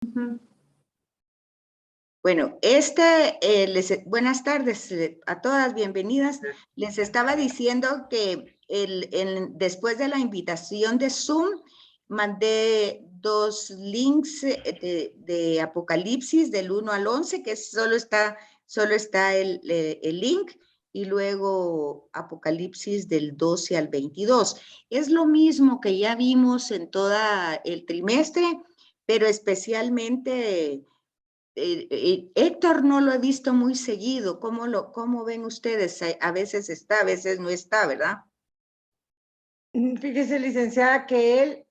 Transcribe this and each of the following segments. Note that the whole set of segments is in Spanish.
Ujú. Bueno, buenas tardes a todas, bienvenidas. Les estaba diciendo que después de la invitación de Zoom, mandé 2 links de Apocalipsis del 1 al 11, que solo está el link, y luego Apocalipsis del 12 al 22. Es lo mismo que ya vimos en todo el trimestre, pero especialmente... Héctor no lo he visto muy seguido. ¿Cómo ven ustedes? A veces está, a veces no está, ¿verdad? Fíjese, licenciada, que él,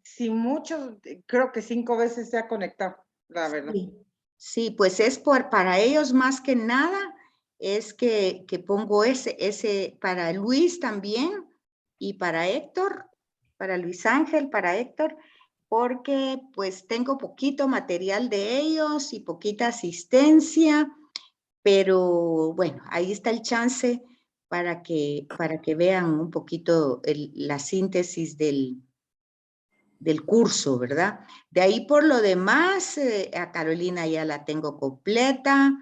si mucho, creo que 5 veces se ha conectado, la verdad. Sí, pues es para ellos más que nada, es que pongo ese para Luis también y para Héctor, para Luis Ángel, para Héctor, porque pues tengo poquito material de ellos y poquita asistencia, pero bueno, ahí está el chance para que vean un poquito la síntesis del curso, ¿verdad? De ahí por lo demás, a Carolina ya la tengo completa,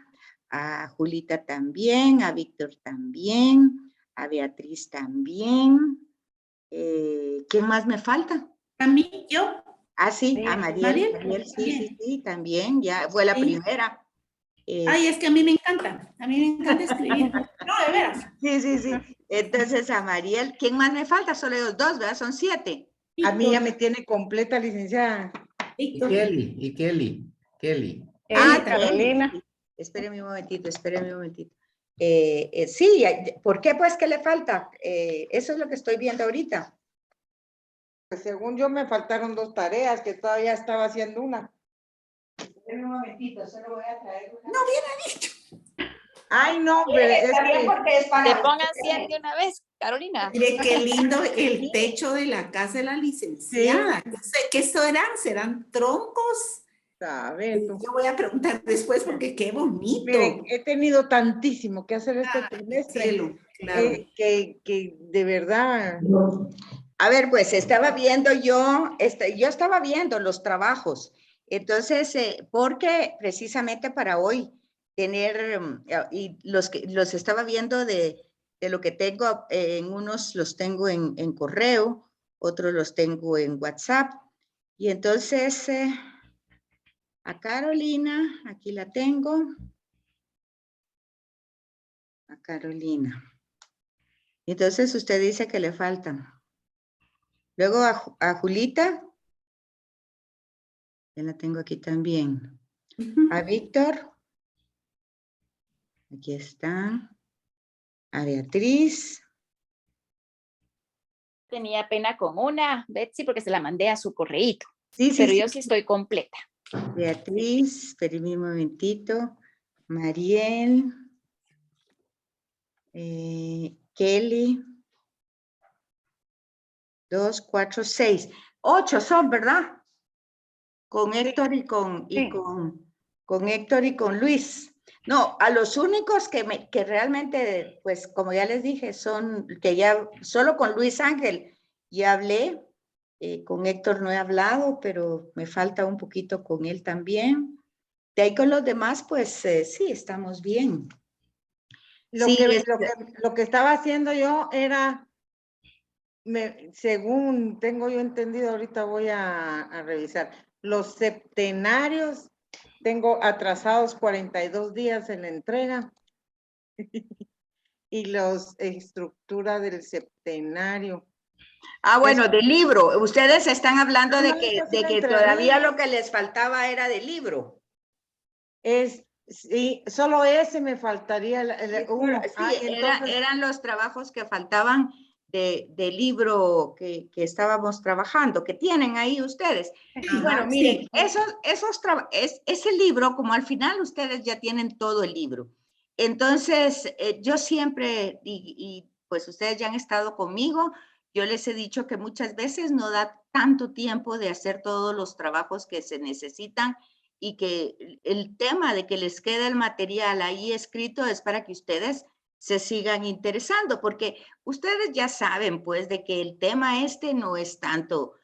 a Julita también, a Víctor también, a Beatriz también. ¿Quién más me falta? A mí, yo. Ah, sí, a Mariel. Mariel, Sí, también, ya fue la primera. Ay, es que a mí me encanta escribir. No, de veras. Sí. Entonces a Mariel, ¿quién más me falta? Solo ellos 2, ¿verdad? Son 7. A mí ya me tiene completa, licenciada. Y Kelly. Carolina. Sí. Espéreme un momentito. Sí, ¿por qué pues que le falta? Eso es lo que estoy viendo ahorita. Pues según yo me faltaron 2 tareas, que todavía estaba haciendo una. Espéreme un momentito, solo voy a traer una. No hubiera dicho. Ay, no, pero es que... Te pongan 100 de una vez, Carolina. Mire, qué lindo el techo de la casa de la licenciada. Sí. No sé qué serán troncos. A ver, tú. Yo voy a preguntar después porque qué bonito. Miren, he tenido tantísimo que hacer este trimestre, Cielo, claro. que de verdad. A ver, pues estaba viendo yo estaba viendo los trabajos. Entonces, porque precisamente para hoy tener, y los estaba viendo de lo que tengo, en unos los tengo en correo, otros los tengo en WhatsApp. Y entonces, a Carolina, aquí la tengo. A Carolina. Entonces usted dice que le faltan. Luego a Julita. Ya la tengo aquí también. A Víctor. Aquí está. A Beatriz. Tenía pena con una, Betsy, porque se la mandé a su correíto. Sí. Pero yo sí estoy completa. Beatriz, espérenme un momentito. Mariel. Kelly. 2, 4, 6. 8 son, ¿verdad? Con Héctor y con Héctor y con Luis. No, a los únicos que realmente, pues como ya les dije, son que ya solo con Luis Ángel ya hablé, con Héctor no he hablado, pero me falta un poquito con él también. De ahí con los demás, pues sí, estamos bien. Lo que estaba haciendo yo era, según tengo yo entendido, ahorita voy a revisar, los septenarios, tengo atrasados 42 días en la entrega. Y los estructura del septenario. Ah, bueno, del libro. Ustedes están hablando de que todavía lo que les faltaba era del libro. Sí, solo ese me faltaría uno. Sí, eran los trabajos que faltaban del libro que estábamos trabajando, que tienen ahí ustedes. Y bueno, miren, ese libro, como al final ustedes ya tienen todo el libro. Entonces, yo siempre, y pues ustedes ya han estado conmigo, yo les he dicho que muchas veces no da tanto tiempo de hacer todos los trabajos que se necesitan, y que el tema de que les quede el material ahí escrito es para que ustedes se sigan interesando, porque ustedes ya saben, pues, de que el tema no es tanto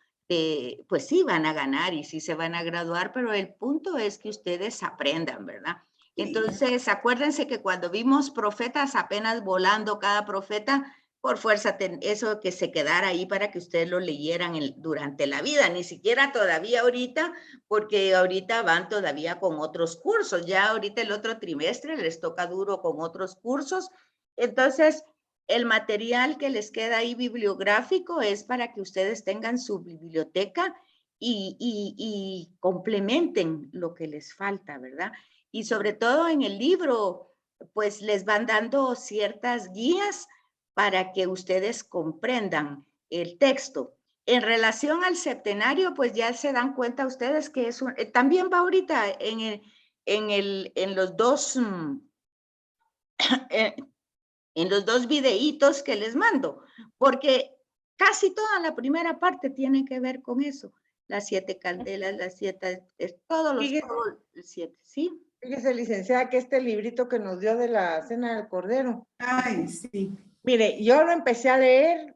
pues sí van a ganar y sí se van a graduar, pero el punto es que ustedes aprendan, ¿verdad? Entonces, acuérdense que cuando vimos profetas apenas volando cada profeta, por fuerza, eso que se quedara ahí para que ustedes lo leyeran durante la vida, ni siquiera todavía ahorita, porque ahorita van todavía con otros cursos, ya ahorita el otro trimestre les toca duro con otros cursos. Entonces, el material que les queda ahí bibliográfico es para que ustedes tengan su biblioteca y complementen lo que les falta, ¿verdad? Y sobre todo en el libro, pues les van dando ciertas guías para que ustedes comprendan el texto. En relación al septenario, pues ya se dan cuenta ustedes que es también va ahorita en los dos en los dos videitos que les mando, porque casi toda la primera parte tiene que ver con eso. Las 7 candelas, las 7, todos los 7, ¿sí? Fíjese, licenciada, que este librito que nos dio de la Cena del Cordero. Ay, sí. Mire, yo lo empecé a leer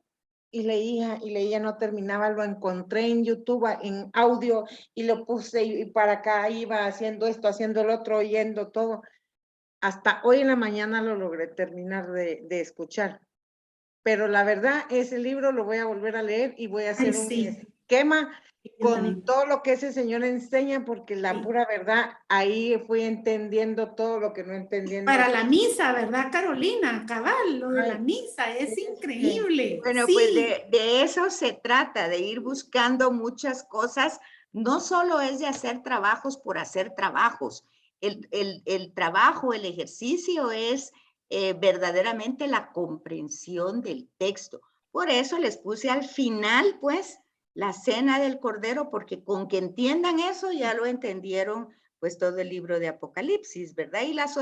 y leía, no terminaba, lo encontré en YouTube en audio y lo puse y para acá iba haciendo esto, haciendo el otro, oyendo todo. Hasta hoy en la mañana lo logré terminar de escuchar. Pero la verdad, ese libro lo voy a volver a leer y voy a hacer un esquema con todo lo que ese señor enseña, porque la pura verdad, ahí fui entendiendo todo lo que no entendía. Para la misa, ¿verdad, Carolina? Cabal, lo de la misa es increíble. Bueno, sí. pues de eso se trata, de ir buscando muchas cosas. No solo es de hacer trabajos por hacer trabajos. El trabajo, el ejercicio es verdaderamente la comprensión del texto. Por eso les puse al final, pues, la Cena del Cordero, porque con que entiendan eso ya lo entendieron, pues, todo el libro de Apocalipsis, ¿verdad? Y los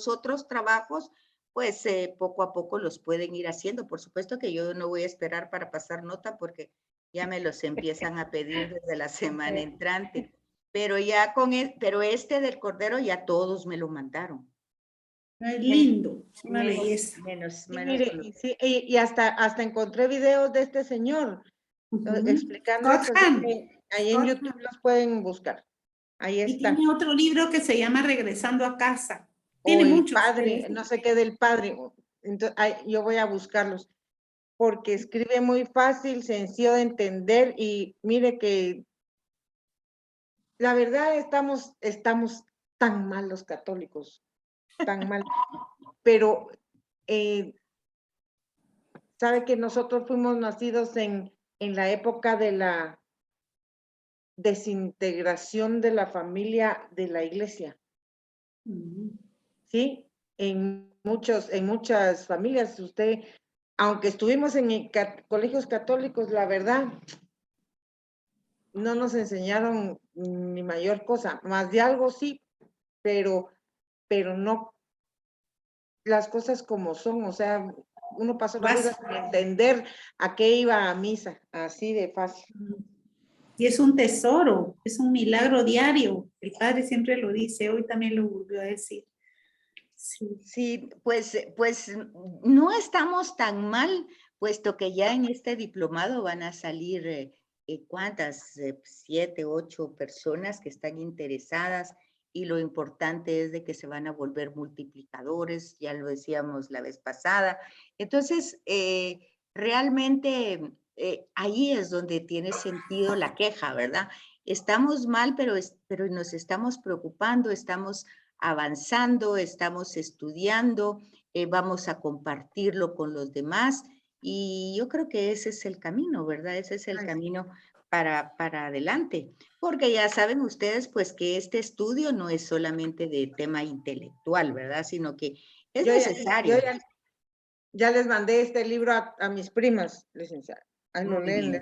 otros trabajos, pues, poco a poco los pueden ir haciendo. Por supuesto que yo no voy a esperar para pasar nota porque ya me los empiezan a pedir desde la semana entrante. Pero ya pero este del Cordero ya todos me lo mandaron. Es lindo, es una Menos, belleza. menos. Sí, y hasta encontré videos de este señor explicando esto, así que ahí en YouTube los pueden buscar. Ahí Y está. tiene otro libro que se llama Regresando a casa. O Tiene el muchos. padre, no sé qué del padre. Entonces, yo voy a buscarlos porque escribe muy fácil, sencillo de entender y mire que la verdad estamos tan mal los católicos, tan mal, pero sabe que nosotros fuimos nacidos en la época de la desintegración de la familia de la iglesia. ¿Sí? En muchas familias, usted, aunque estuvimos en colegios católicos, la verdad, no nos enseñaron ni mayor cosa, más de algo sí, pero no las cosas como son, o sea, uno pasó la vida sin entender a qué iba a misa, así de fácil. Y es un tesoro, es un milagro diario. El Padre siempre lo dice, hoy también lo volvió a decir. Sí, pues no estamos tan mal, puesto que ya en este diplomado van a salir, ¿cuántas? 7, 8 personas que están interesadas y lo importante es de que se van a volver multiplicadores, ya lo decíamos la vez pasada. Entonces, realmente ahí es donde tiene sentido la queja, ¿verdad? Estamos mal, pero nos estamos preocupando, estamos avanzando, estamos estudiando, vamos a compartirlo con los demás y yo creo que ese es el camino, ¿verdad? Ese es el camino para adelante, porque ya saben ustedes pues que este estudio no es solamente de tema intelectual, ¿verdad? Sino que es necesario. Ya les mandé este libro a mis primas, licenciada. Muy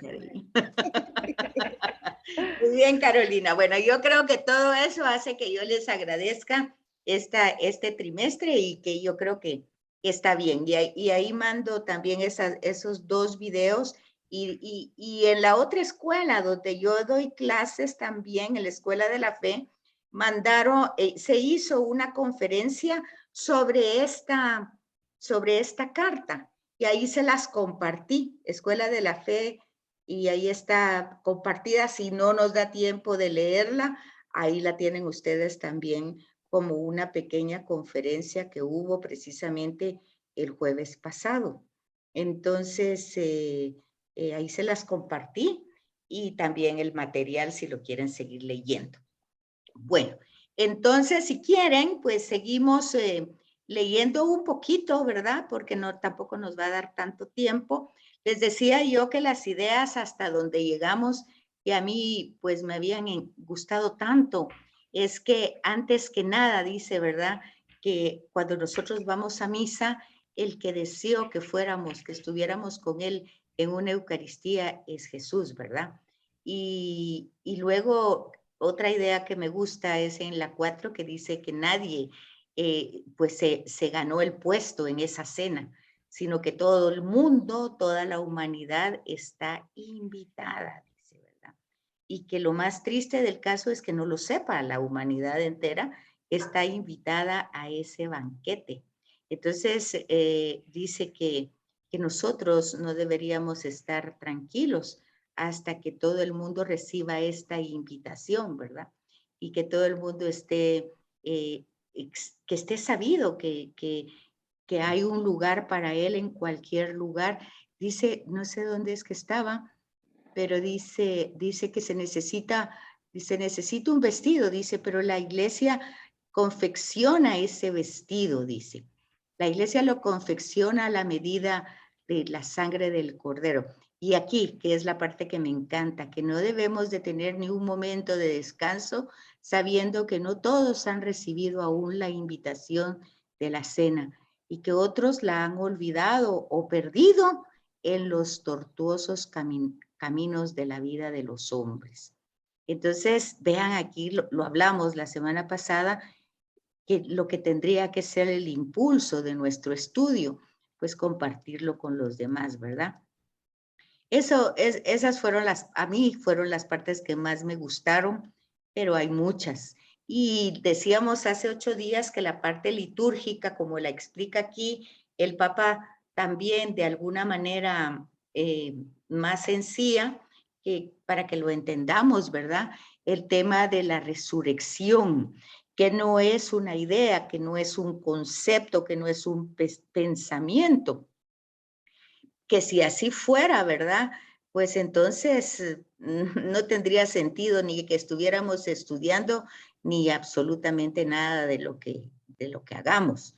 bien, Carolina. Bueno, yo creo que todo eso hace que yo les agradezca este trimestre y que yo creo que está bien. Y ahí mando también esos 2 videos. Y en la otra escuela donde yo doy clases también, en la Escuela de la Fe, se hizo una conferencia sobre esta carta. Y ahí se las compartí, Escuela de la Fe y ahí está compartida. Si no nos da tiempo de leerla, ahí la tienen ustedes también como una pequeña conferencia que hubo precisamente el jueves pasado. Entonces, ahí se las compartí y también el material si lo quieren seguir leyendo. Bueno, entonces si quieren, pues seguimos leyendo un poquito, ¿verdad? Porque no, tampoco nos va a dar tanto tiempo. Les decía yo que las ideas hasta donde llegamos, que a mí pues me habían gustado tanto, es que antes que nada dice, ¿verdad? Que cuando nosotros vamos a misa, el que deseó que fuéramos, que estuviéramos con él en una Eucaristía es Jesús, ¿verdad? Y luego otra idea que me gusta es en la 4 que dice que nadie pues se ganó el puesto en esa cena, sino que todo el mundo, toda la humanidad está invitada, dice, ¿verdad? Y que lo más triste del caso es que no lo sepa, la humanidad entera está invitada a ese banquete. Entonces, dice que nosotros no deberíamos estar tranquilos hasta que todo el mundo reciba esta invitación, ¿verdad? Y que todo el mundo esté, que esté sabido que hay un lugar para él en cualquier lugar. Dice, no sé dónde es que estaba, pero dice que se necesita un vestido, dice, pero la iglesia confecciona ese vestido, dice. La iglesia lo confecciona a la medida de la sangre del cordero. Y aquí, que es la parte que me encanta, que no debemos de tener ni un momento de descanso, sabiendo que no todos han recibido aún la invitación de la cena y que otros la han olvidado o perdido en los tortuosos caminos de la vida de los hombres. Entonces, vean aquí, lo hablamos la semana pasada, que lo que tendría que ser el impulso de nuestro estudio, pues compartirlo con los demás, ¿verdad? Esas fueron a mí fueron las partes que más me gustaron, pero hay muchas. Y decíamos hace 8 días que la parte litúrgica, como la explica aquí el Papa, también de alguna manera más sencilla, para que lo entendamos, ¿verdad? El tema de la resurrección, que no es una idea, que no es un concepto, que no es un pensamiento, que si así fuera, ¿verdad? Pues entonces no tendría sentido ni que estuviéramos estudiando ni absolutamente nada de lo que hagamos.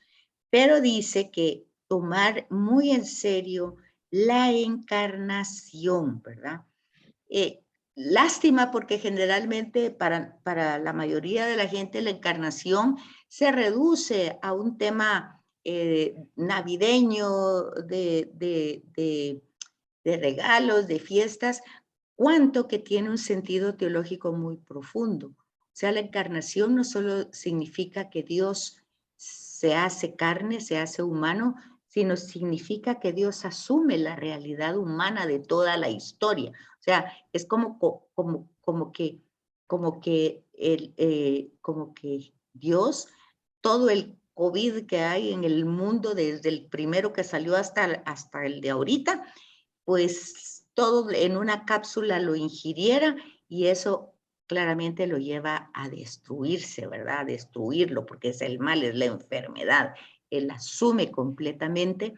Pero dice que tomar muy en serio la encarnación, ¿verdad? Lástima porque generalmente para la mayoría de la gente la encarnación se reduce a un tema navideño, de regalos, de fiestas, cuanto que tiene un sentido teológico muy profundo. O sea, la encarnación no solo significa que Dios se hace carne, se hace humano, sino significa que Dios asume la realidad humana de toda la historia. O sea, es como que Dios, todo el COVID que hay en el mundo, desde el primero que salió hasta el de ahorita, pues todo en una cápsula lo ingiriera y eso claramente lo lleva a destruirse, ¿verdad? A destruirlo, porque es el mal, es la enfermedad. Él asume completamente,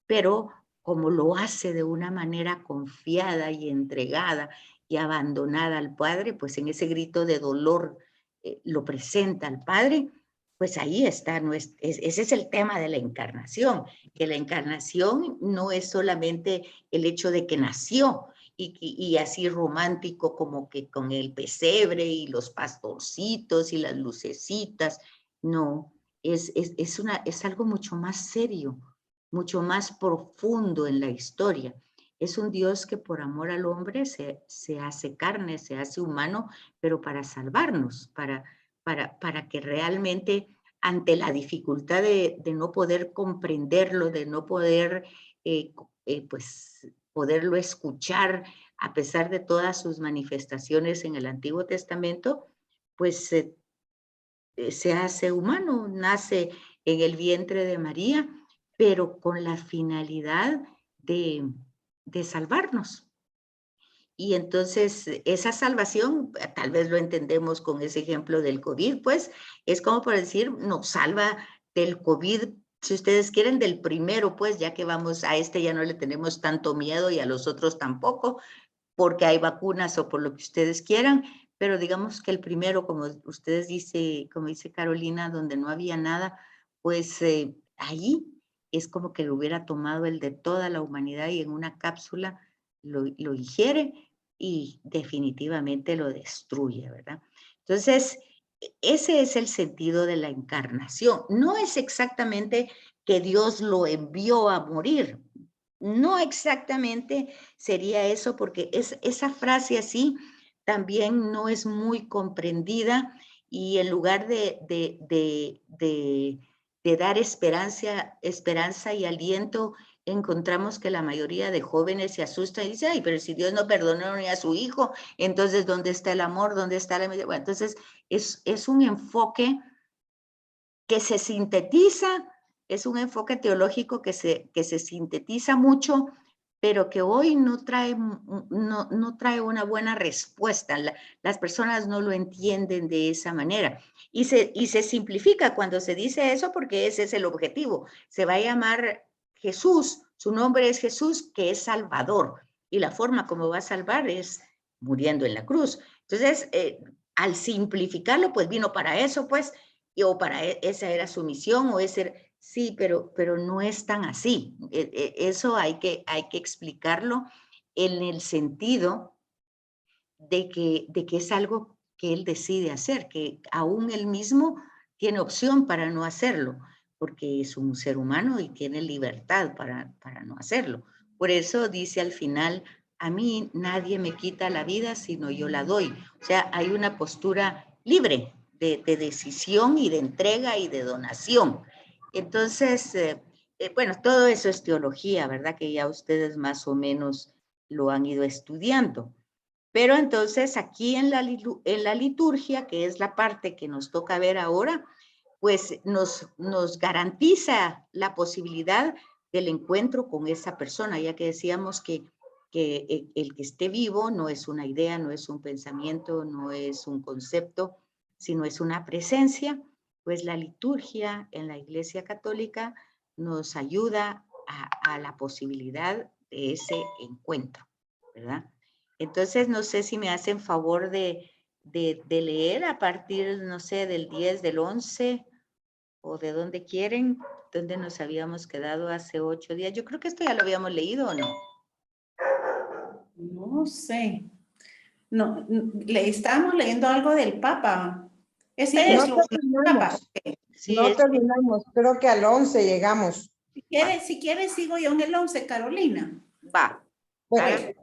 pero como lo hace de una manera confiada y entregada y abandonada al Padre, pues en ese grito de dolor lo presenta al Padre, pues ahí está, ese es el tema de la encarnación, que la encarnación no es solamente el hecho de que nació y así romántico como que con el pesebre y los pastorcitos y las lucecitas, no, es algo mucho más serio, mucho más profundo en la historia. Es un Dios que por amor al hombre se hace carne, se hace humano, pero para salvarnos, para que realmente ante la dificultad de no poder comprenderlo, de no poder pues poderlo escuchar a pesar de todas sus manifestaciones en el Antiguo Testamento, pues se hace humano, nace en el vientre de María, pero con la finalidad de salvarnos. Y entonces esa salvación, tal vez lo entendemos con ese ejemplo del COVID, pues es como por decir, nos salva del COVID, si ustedes quieren, del primero, pues ya que vamos a este ya no le tenemos tanto miedo y a los otros tampoco, porque hay vacunas o por lo que ustedes quieran, pero digamos que el primero, como ustedes dice, como dice Carolina, donde no había nada, pues ahí es como que lo hubiera tomado el de toda la humanidad y en una cápsula lo ingiere y definitivamente lo destruye, ¿verdad? Entonces, ese es el sentido de la encarnación. No es exactamente que Dios lo envió a morir. No exactamente sería eso, porque esa frase así también no es muy comprendida y en lugar de dar esperanza y aliento, encontramos que la mayoría de jóvenes se asustan y dicen, ay, pero si Dios no perdonó ni a su hijo, entonces, ¿dónde está el amor? ¿Dónde está la... Bueno, entonces, es un enfoque que se sintetiza, es un enfoque teológico que se sintetiza mucho, pero que hoy no trae una buena respuesta. Las personas no lo entienden de esa manera. Y se simplifica cuando se dice eso porque ese es el objetivo. Se va a llamar Jesús, su nombre es Jesús, que es Salvador. Y la forma como va a salvar es muriendo en la cruz. Entonces, al simplificarlo, pues vino para eso, pues, o para esa era su misión, o ese... Sí, pero no es tan así. Eso hay que explicarlo en el sentido de que es algo que él decide hacer, que aún él mismo tiene opción para no hacerlo, porque es un ser humano y tiene libertad para no hacerlo. Por eso dice al final, a mí nadie me quita la vida, sino yo la doy. O sea, hay una postura libre de decisión y de entrega y de donación. Entonces, bueno, todo eso es teología, ¿verdad? Que ya ustedes más o menos lo han ido estudiando. Pero entonces aquí en la liturgia, que es la parte que nos toca ver ahora, pues nos garantiza la posibilidad del encuentro con esa persona, ya que decíamos que el que esté vivo no es una idea, no es un pensamiento, no es un concepto, sino es una presencia. Pues la liturgia en la Iglesia Católica nos ayuda a la posibilidad de ese encuentro, ¿verdad? Entonces, no sé si me hacen favor de leer a partir, no sé, del 10, del 11, o de donde quieren, donde nos habíamos quedado hace 8 días. Yo creo que esto ya lo habíamos leído, ¿o no? No sé. No, le estábamos leyendo algo del Papa. Este es No lo del Papa. terminamos, Sí, no terminamos, creo que al 11 llegamos. Si quieres, sigo yo en el 11, Carolina. va. Bueno, Bueno,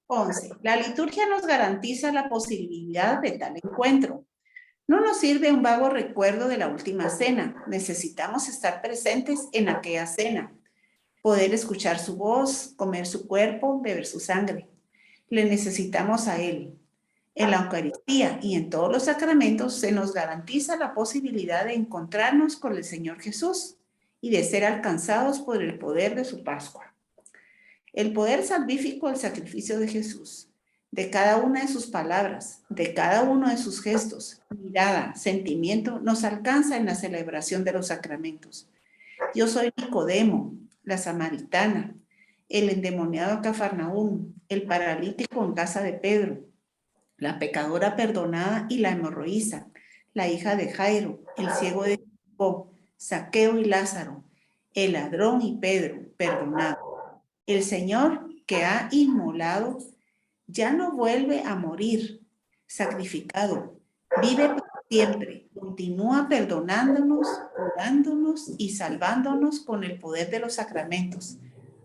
11. La liturgia nos garantiza la posibilidad de tal encuentro. No nos sirve un vago recuerdo de la última cena. Necesitamos estar presentes en aquella cena, poder escuchar su voz, comer su cuerpo, beber su sangre. Le necesitamos a Él. En la Eucaristía y en todos los sacramentos se nos garantiza la posibilidad de encontrarnos con el Señor Jesús y de ser alcanzados por el poder de su Pascua. El poder salvífico del sacrificio de Jesús, de cada una de sus palabras, de cada uno de sus gestos, mirada, sentimiento, nos alcanza en la celebración de los sacramentos. Yo soy Nicodemo, la samaritana, el endemoniado en Cafarnaúm, el paralítico en casa de Pedro, la pecadora perdonada y la hemorroísa, la hija de Jairo, el ciego de Jericó, Zaqueo y Lázaro, el ladrón y Pedro, perdonado. El Señor que ha inmolado ya no vuelve a morir, sacrificado, vive para siempre, continúa perdonándonos, curándonos y salvándonos con el poder de los sacramentos.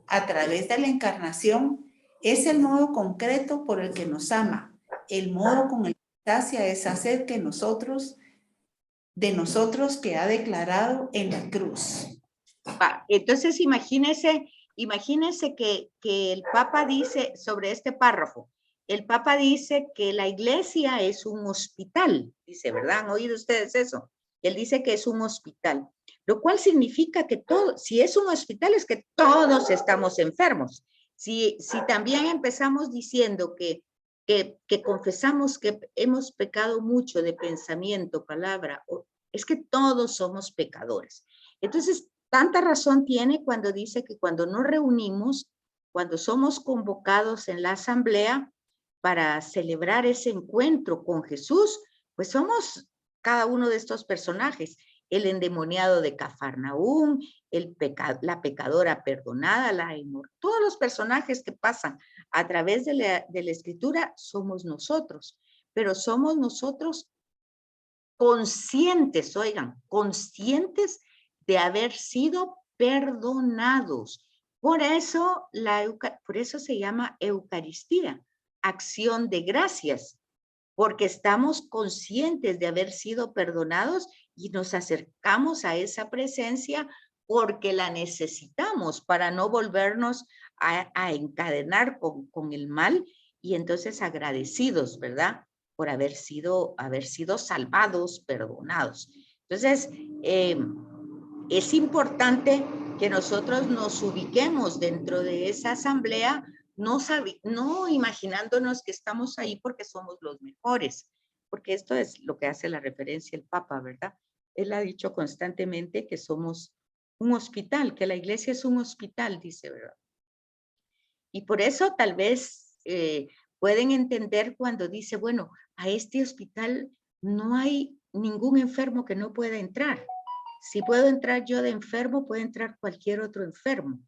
A través de la encarnación es el modo concreto por el que nos ama, el modo con el que sacia esa sed que de nosotros que ha declarado en la cruz. Va. Entonces, imagínense que el Papa dice sobre este párrafo, el Papa dice que la iglesia es un hospital, dice, ¿verdad? ¿Han oído ustedes eso? Él dice que es un hospital, lo cual significa que si es un hospital es que todos estamos enfermos. Si también empezamos diciendo que que confesamos que hemos pecado mucho de pensamiento, palabra, es que todos somos pecadores. Entonces, tanta razón tiene cuando dice que cuando nos reunimos, cuando somos convocados en la asamblea para celebrar ese encuentro con Jesús, pues somos cada uno de estos personajes. El endemoniado de Cafarnaúm, la pecadora perdonada, todos los personajes que pasan a través de la escritura somos nosotros, pero somos nosotros conscientes, oigan, conscientes de haber sido perdonados. Por eso se llama Eucaristía, acción de gracias, porque estamos conscientes de haber sido perdonados y nos acercamos a esa presencia porque la necesitamos para no volvernos a encadenar con el mal, y entonces agradecidos, ¿verdad? Por haber sido salvados, perdonados. Entonces, es importante que nosotros nos ubiquemos dentro de esa asamblea, no imaginándonos que estamos ahí porque somos los mejores, porque esto es lo que hace la referencia el Papa, ¿verdad? Él ha dicho constantemente que somos un hospital, que la iglesia es un hospital, dice, ¿verdad? Y por eso tal vez pueden entender cuando dice, bueno, a este hospital no hay ningún enfermo que no pueda entrar. Si puedo entrar yo de enfermo, puede entrar cualquier otro enfermo.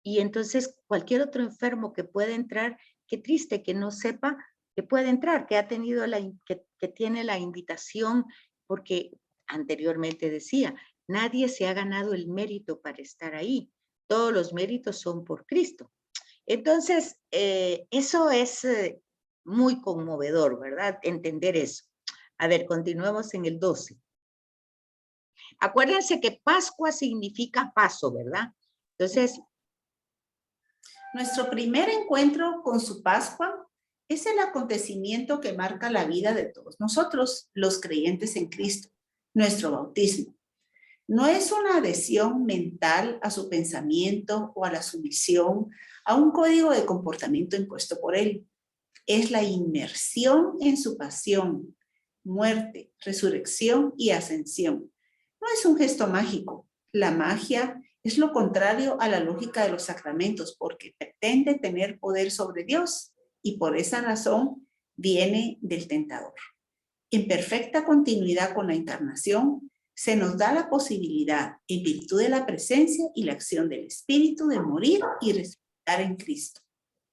Y entonces cualquier otro enfermo que pueda entrar, qué triste que no sepa que puede entrar, que ha tenido que tiene la invitación, porque anteriormente decía, nadie se ha ganado el mérito para estar ahí. Todos los méritos son por Cristo. Entonces, eso es muy conmovedor, ¿verdad? Entender eso. A ver, continuemos en el 12. Acuérdense que Pascua significa paso, ¿verdad? Entonces, Nuestro primer encuentro con su Pascua es el acontecimiento que marca la vida de todos nosotros, los creyentes en Cristo, nuestro bautismo. No es una adhesión mental a su pensamiento o a la sumisión a un código de comportamiento impuesto por él. Es la inmersión en su pasión, muerte, resurrección y ascensión. No es un gesto mágico. La magia es lo contrario a la lógica de los sacramentos porque pretende tener poder sobre Dios y por esa razón viene del tentador. En perfecta continuidad con la encarnación, se nos da la posibilidad, en virtud de la presencia y la acción del Espíritu, de morir y resucitar en Cristo.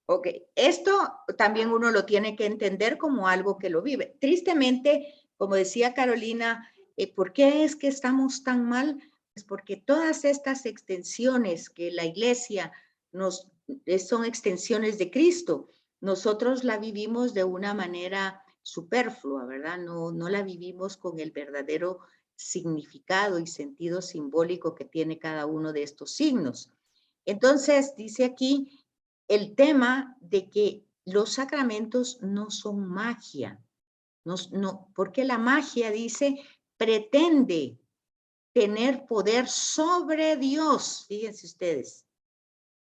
Ok, esto también uno lo tiene que entender como algo que lo vive. Tristemente, como decía Carolina, ¿por qué es que estamos tan mal? Pues porque todas estas extensiones que la iglesia son extensiones de Cristo, nosotros la vivimos de una manera superflua, ¿verdad? No la vivimos con el verdadero significado y sentido simbólico que tiene cada uno de estos signos. Entonces, dice aquí el tema de que los sacramentos no son magia, porque la magia, dice, pretende tener poder sobre Dios. Fíjense ustedes.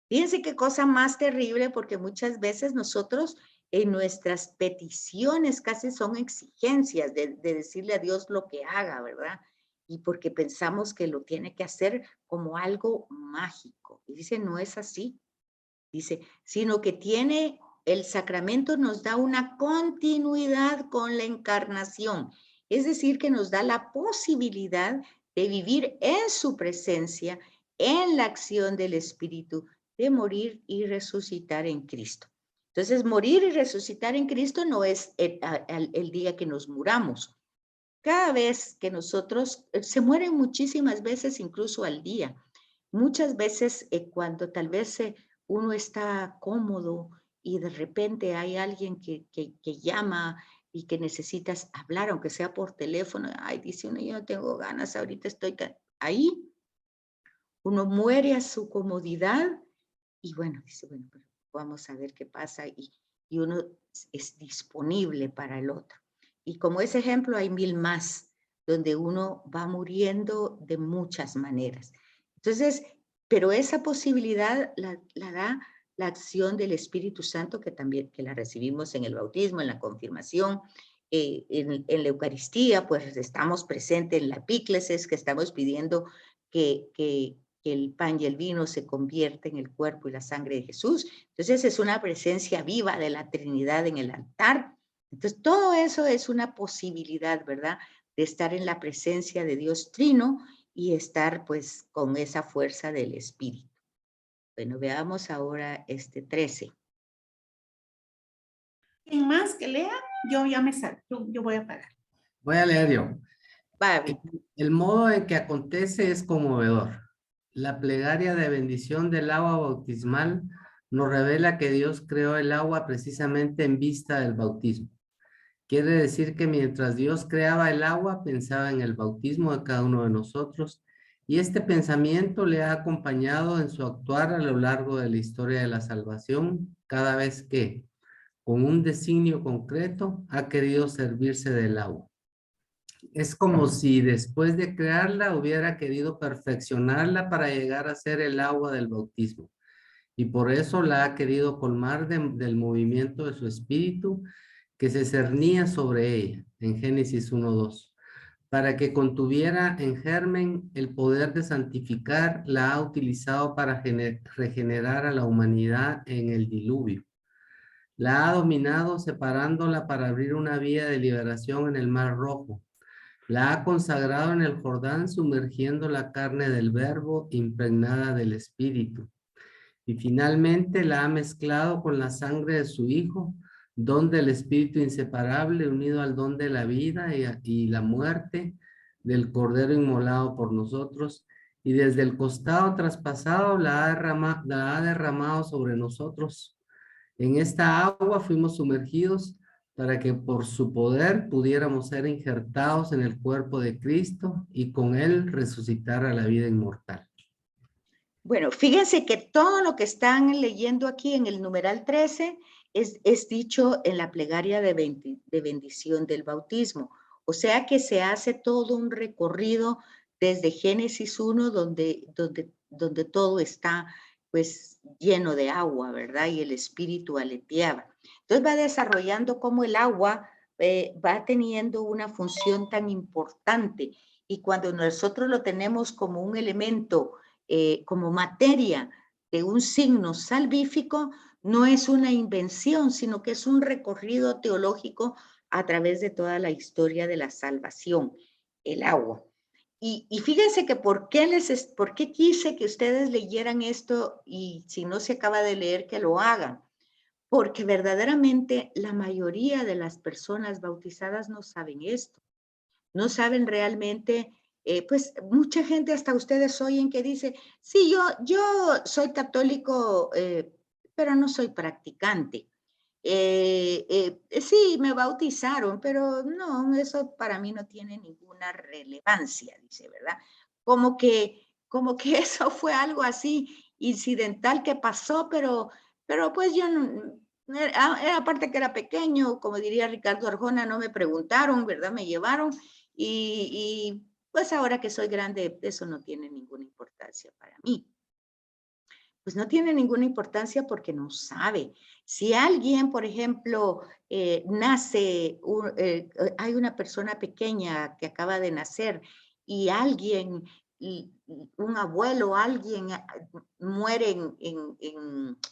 Fíjense qué cosa más terrible, porque muchas veces nosotros en nuestras peticiones casi son exigencias de decirle a Dios lo que haga, ¿verdad? Y porque pensamos que lo tiene que hacer como algo mágico. Y dice, no es así. Dice, sino que el sacramento nos da una continuidad con la encarnación. Es decir, que nos da la posibilidad de vivir en su presencia, en la acción del Espíritu, de morir y resucitar en Cristo. Entonces, morir y resucitar en Cristo no es el día que nos muramos. Cada vez que nosotros, se mueren muchísimas veces, incluso al día. Muchas veces cuando tal vez uno está cómodo y de repente hay alguien que llama y que necesitas hablar, aunque sea por teléfono, ay, dice uno, yo no tengo ganas, ahorita estoy ahí, uno muere a su comodidad y bueno, dice, bueno, pero vamos a ver qué pasa y uno es disponible para el otro. Y como ese ejemplo hay mil más, donde uno va muriendo de muchas maneras. Entonces, pero esa posibilidad la da la acción del Espíritu Santo que también que la recibimos en el bautismo, en la confirmación, en la Eucaristía, pues estamos presentes en la epíclesis, que estamos pidiendo que el pan y el vino se convierten en el cuerpo y la sangre de Jesús. Entonces es una presencia viva de la Trinidad en el altar. Entonces todo eso es una posibilidad, ¿verdad? De estar en la presencia de Dios Trino y estar pues con esa fuerza del Espíritu. Bueno, veamos ahora 13. ¿Quién más que lea? Yo ya me salgo, yo voy a pagar. Voy a leer yo. Vale. El modo en que acontece es conmovedor. La plegaria de bendición del agua bautismal nos revela que Dios creó el agua precisamente en vista del bautismo. Quiere decir que mientras Dios creaba el agua, pensaba en el bautismo de cada uno de nosotros, y este pensamiento le ha acompañado en su actuar a lo largo de la historia de la salvación, cada vez que, con un designio concreto, ha querido servirse del agua. Es como si después de crearla hubiera querido perfeccionarla para llegar a ser el agua del bautismo. Y por eso la ha querido colmar del movimiento de su espíritu que se cernía sobre ella, en Génesis 1:2. Para que contuviera en germen el poder de santificar, la ha utilizado para regenerar a la humanidad en el diluvio. La ha dominado separándola para abrir una vía de liberación en el Mar Rojo. La ha consagrado en el Jordán sumergiendo la carne del Verbo impregnada del Espíritu. Y finalmente la ha mezclado con la sangre de su Hijo, don del Espíritu inseparable unido al don de la vida y la muerte del Cordero inmolado por nosotros. Y desde el costado traspasado la ha derramado sobre nosotros. En esta agua fuimos sumergidos para que por su poder pudiéramos ser injertados en el cuerpo de Cristo y con él resucitar a la vida inmortal. Bueno, fíjense que todo lo que están leyendo aquí en el numeral 13 es dicho en la plegaria de bendición del bautismo. O sea que se hace todo un recorrido desde Génesis 1 donde todo está pues lleno de agua, ¿verdad? Y el espíritu aleteaba. Entonces va desarrollando cómo el agua va teniendo una función tan importante y cuando nosotros lo tenemos como un elemento como materia de un signo salvífico, no es una invención, sino que es un recorrido teológico a través de toda la historia de la salvación, el agua. Y fíjense que por qué quise que ustedes leyeran esto y si no se acaba de leer, que lo hagan. Porque verdaderamente la mayoría de las personas bautizadas no saben esto. No saben realmente, pues mucha gente, hasta ustedes oyen que dice, sí, yo soy católico, pero no soy practicante. Sí, me bautizaron, pero no, eso para mí no tiene ninguna relevancia, dice, ¿verdad? Como que eso fue algo así incidental que pasó, pero pues yo no, era aparte que era pequeño, como diría Ricardo Arjona, no me preguntaron, ¿verdad? Me llevaron y pues ahora que soy grande, eso no tiene ninguna importancia para mí. Pues no tiene ninguna importancia porque no sabe. Si alguien, por ejemplo, hay una persona pequeña que acaba de nacer y alguien, un abuelo, alguien muere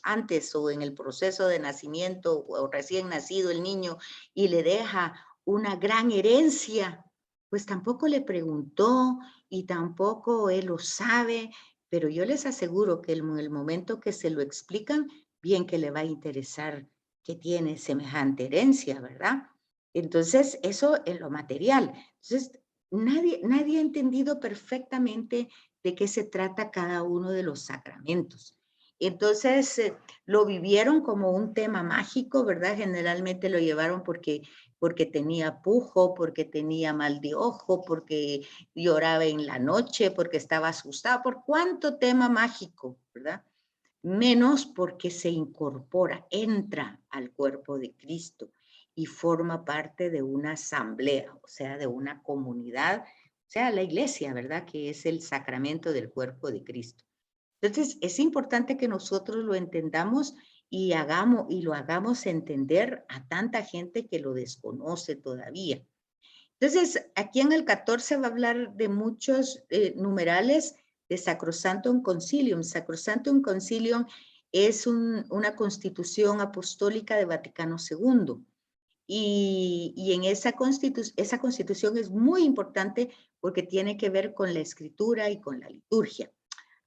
antes o en el proceso de nacimiento o recién nacido el niño y le deja una gran herencia, pues tampoco le preguntó y tampoco él lo sabe. Pero yo les aseguro que en el momento que se lo explican, bien que le va a interesar que tiene semejante herencia, ¿verdad? Entonces, eso en lo material. Entonces, nadie ha entendido perfectamente de qué se trata cada uno de los sacramentos. Entonces, lo vivieron como un tema mágico, ¿verdad? Generalmente lo llevaron porque tenía pujo, porque tenía mal de ojo, porque lloraba en la noche, porque estaba asustada, por cuánto tema mágico, ¿verdad? Menos porque se incorpora, entra al cuerpo de Cristo y forma parte de una asamblea, o sea, de una comunidad, o sea, la iglesia, ¿verdad? Que es el sacramento del cuerpo de Cristo. Entonces, es importante que nosotros lo entendamos y lo hagamos entender a tanta gente que lo desconoce todavía. Entonces, aquí en el 14 va a hablar de muchos numerales de Sacrosanctum Concilium. Sacrosanctum Concilium es una constitución apostólica de Vaticano II. Y en esa constitución es muy importante porque tiene que ver con la escritura y con la liturgia.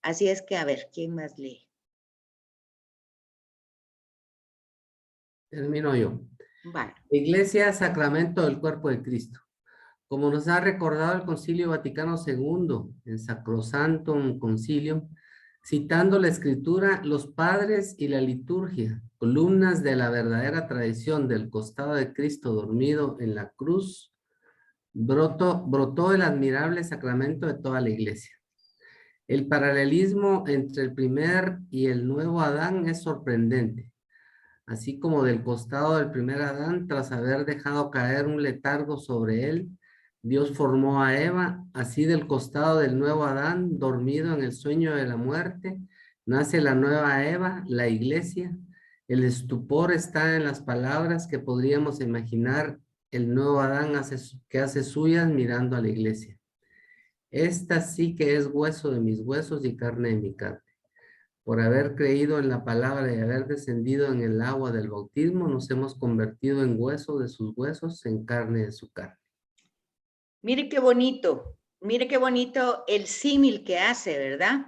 Así es que, a ver, ¿quién más lee? Termino yo. Vale. Iglesia, sacramento del cuerpo de Cristo. Como nos ha recordado el Concilio Vaticano II en Sacrosanctum Concilium, citando la Escritura, los padres y la liturgia, columnas de la verdadera tradición del costado de Cristo dormido en la cruz, brotó el admirable sacramento de toda la Iglesia. El paralelismo entre el primer y el nuevo Adán es sorprendente. Así como del costado del primer Adán, tras haber dejado caer un letargo sobre él, Dios formó a Eva, así del costado del nuevo Adán, dormido en el sueño de la muerte, nace la nueva Eva, la iglesia. El estupor está en las palabras que podríamos imaginar el nuevo Adán que hace suyas mirando a la iglesia. Esta sí que es hueso de mis huesos y carne de mi carne. Por haber creído en la palabra y haber descendido en el agua del bautismo, nos hemos convertido en hueso de sus huesos, en carne de su carne. Mire qué bonito el símil que hace, ¿verdad?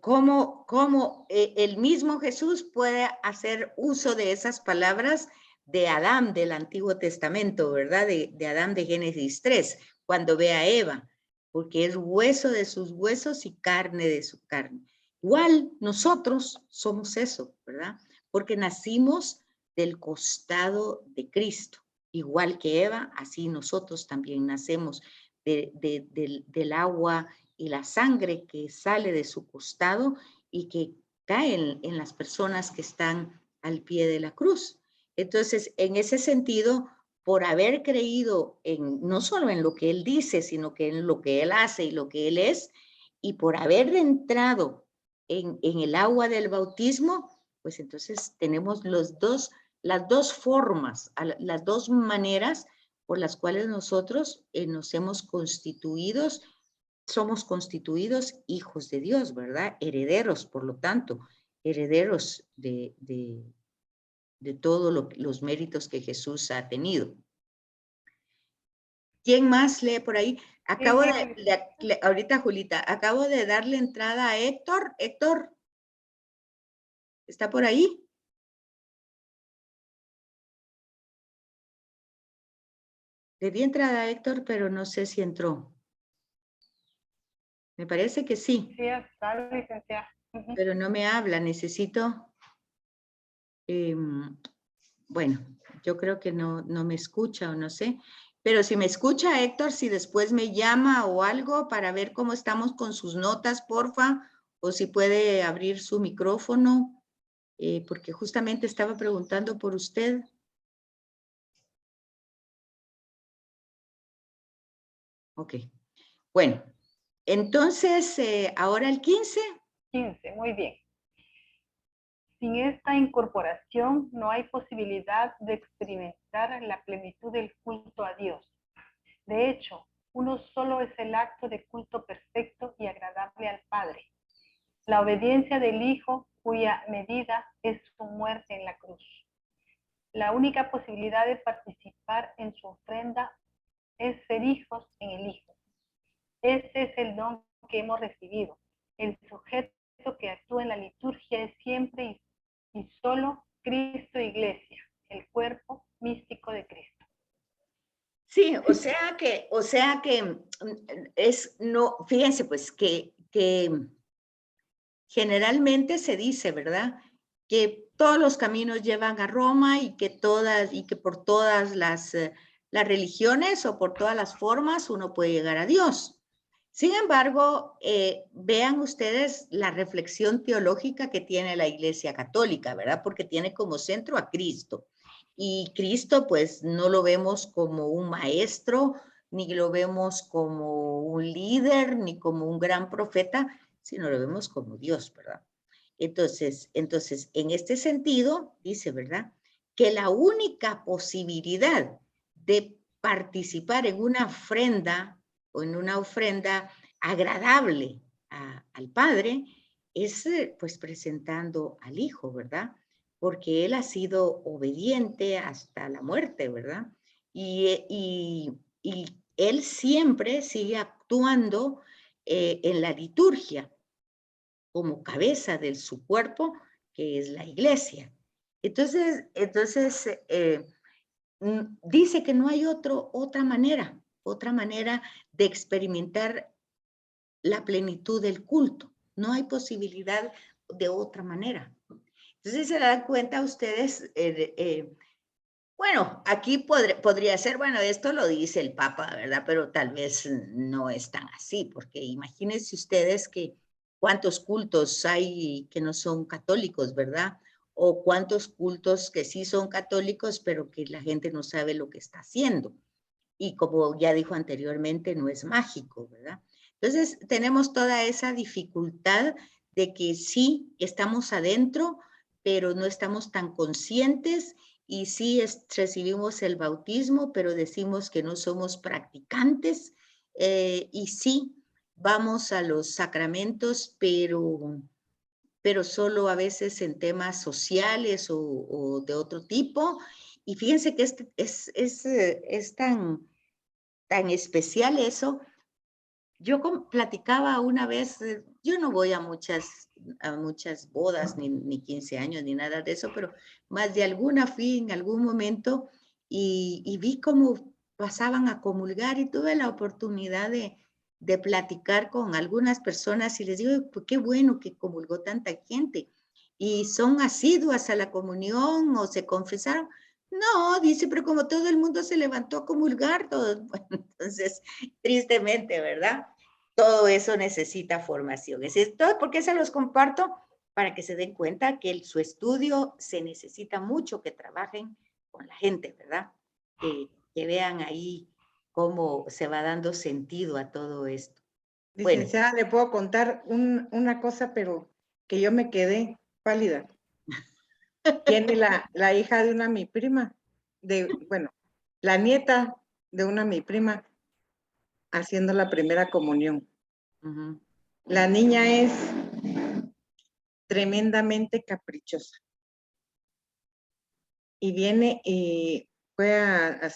Cómo el mismo Jesús puede hacer uso de esas palabras de Adán del Antiguo Testamento, ¿verdad? De Adán de Génesis 3, cuando ve a Eva, porque es hueso de sus huesos y carne de su carne. Igual nosotros somos eso, ¿verdad? Porque nacimos del costado de Cristo. Igual que Eva, así nosotros también nacemos del agua y la sangre que sale de su costado y que cae en las personas que están al pie de la cruz. Entonces, en ese sentido, por haber creído no solo en lo que él dice, sino que en lo que él hace y lo que él es, y por haber entrado en el agua del bautismo, pues entonces tenemos las dos formas, las dos maneras por las cuales nosotros somos constituidos hijos de Dios, ¿verdad? Herederos, por lo tanto, herederos de todos los méritos que Jesús ha tenido. ¿Quién más lee por ahí? Ahorita, Julita, acabo de darle entrada a Héctor. Héctor, ¿está por ahí? Le di entrada a Héctor, pero no sé si entró. Me parece que sí. Sí, está, licenciada. Pero no me habla, necesito... bueno, yo creo que no me escucha o no sé. Pero si me escucha, Héctor, si después me llama o algo para ver cómo estamos con sus notas, porfa, o si puede abrir su micrófono, porque justamente estaba preguntando por usted. Ok. Bueno, entonces, ahora el 15. 15, muy bien. Sin esta incorporación no hay posibilidad de experimentar la plenitud del culto a Dios. De hecho, uno solo es el acto de culto perfecto y agradable al Padre. La obediencia del Hijo, cuya medida es su muerte en la cruz. La única posibilidad de participar en su ofrenda es ser hijos en el Hijo. Ese es el don que hemos recibido. El sujeto que actúa en la liturgia es siempre y solo Cristo Iglesia, el cuerpo místico de Cristo. Sí, o sea que fíjense pues que generalmente se dice, ¿verdad? Que todos los caminos llevan a Roma y que por todas las religiones o por todas las formas uno puede llegar a Dios. Sin embargo, vean ustedes la reflexión teológica que tiene la Iglesia Católica, ¿verdad? Porque tiene como centro a Cristo. Y Cristo, pues, no lo vemos como un maestro, ni lo vemos como un líder, ni como un gran profeta, sino lo vemos como Dios, ¿verdad? Entonces, en este sentido, dice, ¿verdad? Que la única posibilidad de participar en una ofrenda o en una ofrenda agradable al Padre es pues presentando al Hijo, ¿verdad? Porque Él ha sido obediente hasta la muerte, ¿verdad? Y Él siempre sigue actuando en la liturgia como cabeza de su cuerpo, que es la iglesia. Entonces dice que no hay otra manera de experimentar la plenitud del culto. No hay posibilidad de otra manera. Entonces se dan cuenta ustedes, bueno, aquí podría ser, bueno, esto lo dice el Papa, ¿verdad? Pero tal vez no es tan así, porque imagínense ustedes que cuántos cultos hay que no son católicos, ¿verdad? O cuántos cultos que sí son católicos, pero que la gente no sabe lo que está haciendo. Y como ya dijo anteriormente, no es mágico, ¿verdad? Entonces, tenemos toda esa dificultad de que sí estamos adentro, pero no estamos tan conscientes y sí recibimos el bautismo, pero decimos que no somos practicantes y sí vamos a los sacramentos, pero solo a veces en temas sociales o de otro tipo. Y fíjense que es tan especial eso. Yo platicaba una vez, yo no voy a muchas bodas, ni 15 años, ni nada de eso, pero más de alguna fui en algún momento y vi cómo pasaban a comulgar y tuve la oportunidad de platicar con algunas personas y les digo, pues qué bueno que comulgó tanta gente. Y son asiduas a la comunión o se confesaron. No, dice, pero como todo el mundo se levantó a comulgar, todos, bueno, entonces, tristemente, ¿verdad? Todo eso necesita formación. ¿Por qué se los comparto? Para que se den cuenta que su estudio se necesita mucho que trabajen con la gente, ¿verdad? Que vean ahí cómo se va dando sentido a todo esto. Bueno. Licenciada, le puedo contar una cosa, pero que yo me quedé pálida. Tiene la hija de una mi prima, bueno, la nieta de una mi prima haciendo la primera comunión. Uh-huh. La niña es tremendamente caprichosa. Y viene y fue a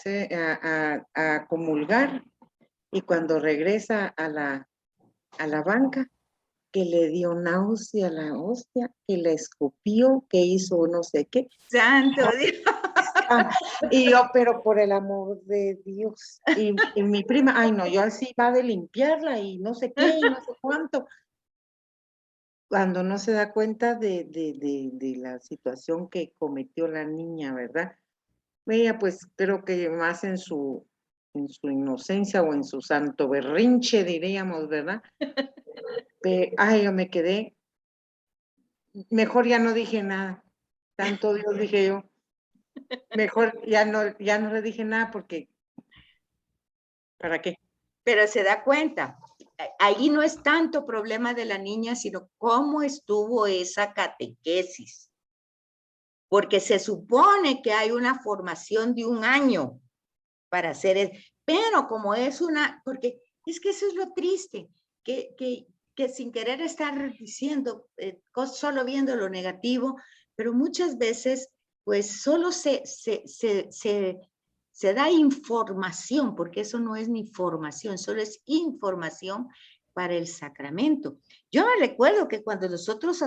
comulgar y cuando regresa a la banca, que le dio náusea a la hostia, que la escupió, que hizo no sé qué. ¡Santo Dios! Y yo, pero por el amor de Dios. Y mi prima, ay no, yo así va de limpiarla y no sé qué, y no sé cuánto. Cuando no se da cuenta de la situación que cometió la niña, ¿verdad? Ella pues creo que más en su inocencia o en su santo berrinche, diríamos, ¿verdad? Ay, yo me quedé, mejor ya no dije nada, tanto Dios dije yo, mejor ya no le dije nada porque, ¿para qué? Pero se da cuenta, ahí no es tanto problema de la niña, sino cómo estuvo esa catequesis. Porque se supone que hay una formación de 1 año para hacer, pero como es porque es que eso es lo triste, que sin querer estar diciendo, solo viendo lo negativo, pero muchas veces pues solo se da información, porque eso no es ni formación, solo es información para el sacramento. Yo me recuerdo que cuando nosotros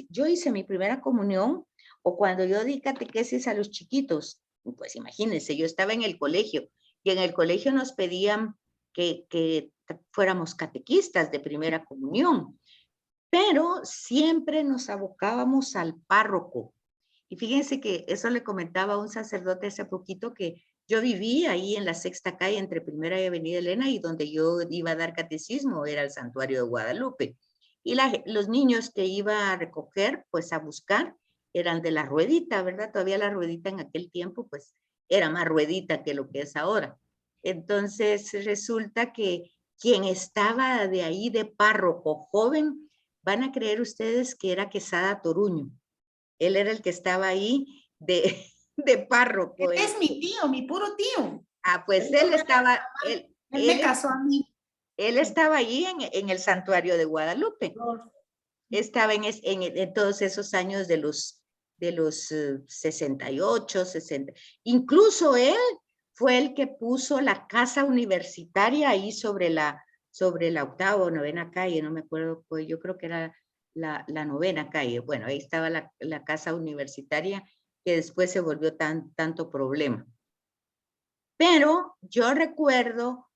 yo hice mi primera comunión, o cuando yo di catequesis a los chiquitos, pues imagínense, yo estaba en el colegio, y en el colegio nos pedían que fuéramos catequistas de primera comunión, pero siempre nos abocábamos al párroco. Y fíjense que eso le comentaba a un sacerdote hace poquito, que yo vivía ahí en la Sexta Calle entre Primera y Avenida Elena, y donde yo iba a dar catecismo era el Santuario de Guadalupe. Y los niños que iba a recoger, pues a buscar, eran de la ruedita, ¿verdad? Todavía la ruedita en aquel tiempo, pues era más ruedita que lo que es ahora. Entonces resulta que quien estaba de ahí de párroco joven, van a creer ustedes que era Quesada Toruño. Él era el que estaba ahí de párroco. Es mi tío, mi puro tío. Pues él estaba, Él me casó a mí. él estaba allí en el santuario de Guadalupe. Estaba en todos esos años de los 68, 60. Incluso él fue el que puso la casa universitaria ahí sobre la octava o novena calle, no me acuerdo, pues yo creo que era la novena calle. Bueno, ahí estaba la casa universitaria que después se volvió tanto problema. Pero yo recuerdo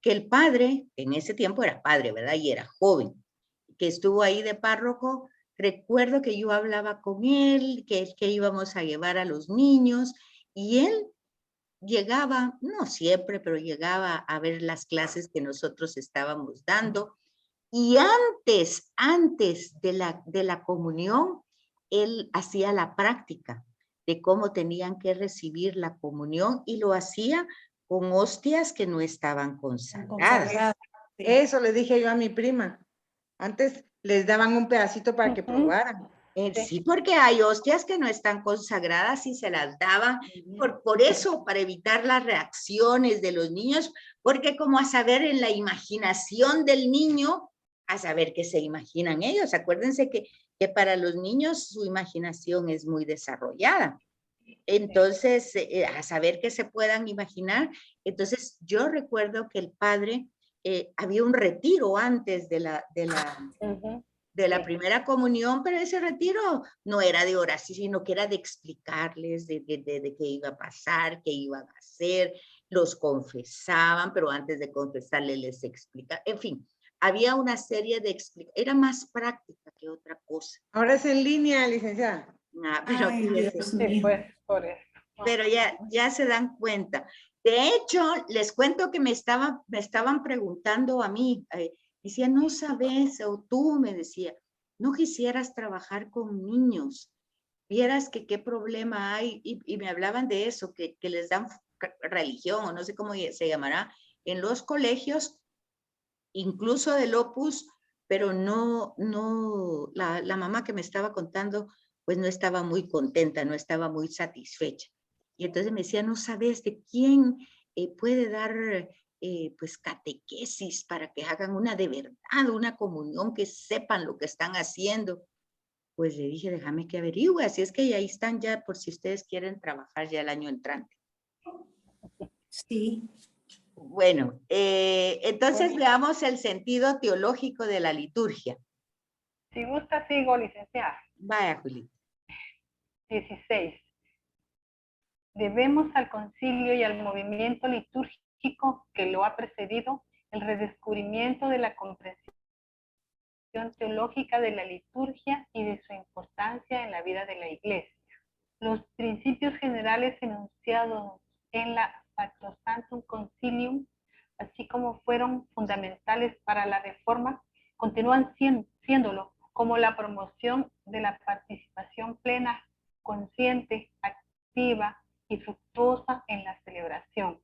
que el padre, en ese tiempo era padre, ¿verdad? Y era joven, que estuvo ahí de párroco. Recuerdo que yo hablaba con él, que íbamos a llevar a los niños, y él llegaba, no siempre, pero llegaba a ver las clases que nosotros estábamos dando. Y antes de la comunión, él hacía la práctica de cómo tenían que recibir la comunión, y lo hacía con hostias que no estaban consagradas. Eso le dije yo a mi prima. Antes les daban un pedacito para que probaran. Sí, porque hay hostias que no están consagradas y se las daban por eso, para evitar las reacciones de los niños, porque como a saber en la imaginación del niño, a saber qué se imaginan ellos. Acuérdense que para los niños su imaginación es muy desarrollada. Entonces, a saber qué se puedan imaginar. Entonces, yo recuerdo que el padre, había un retiro antes de la primera comunión, pero ese retiro no era de oración, sino que era de explicarles de qué iba a pasar, qué iban a hacer. Los confesaban, pero antes de confesarles les explicaban. En fin, había una serie de explicaciones. Era más práctica que otra cosa. Ahora es en línea, licenciada. Pero, Ay, Dios mío. Sí, pues, por eso. pero ya se dan cuenta. De hecho, les cuento que me estaban preguntando a mí, decía, no sabes, o tú me decía, no quisieras trabajar con niños, vieras que qué problema hay, y me hablaban de eso, que les dan religión, o no sé cómo se llamará, en los colegios, incluso del Opus, pero no, la mamá que me estaba contando, pues no estaba muy contenta, no estaba muy satisfecha. Y entonces me decía, no sabes de quién puede dar pues catequesis para que hagan una de verdad, una comunión, que sepan lo que están haciendo. Pues le dije, déjame que averigüe, así es que ahí están ya por si ustedes quieren trabajar ya el año entrante. Sí. Bueno, entonces veamos el sentido teológico de la liturgia. Si gusta, sigo, licenciada. Vaya, Juli. 16. Debemos al concilio y al movimiento litúrgico que lo ha precedido el redescubrimiento de la comprensión teológica de la liturgia y de su importancia en la vida de la Iglesia. Los principios generales enunciados en la Sacrosanctum Concilium, así como fueron fundamentales para la Reforma, continúan siéndolo, como la promoción de la participación plena, consciente, activa y fructuosa en la celebración,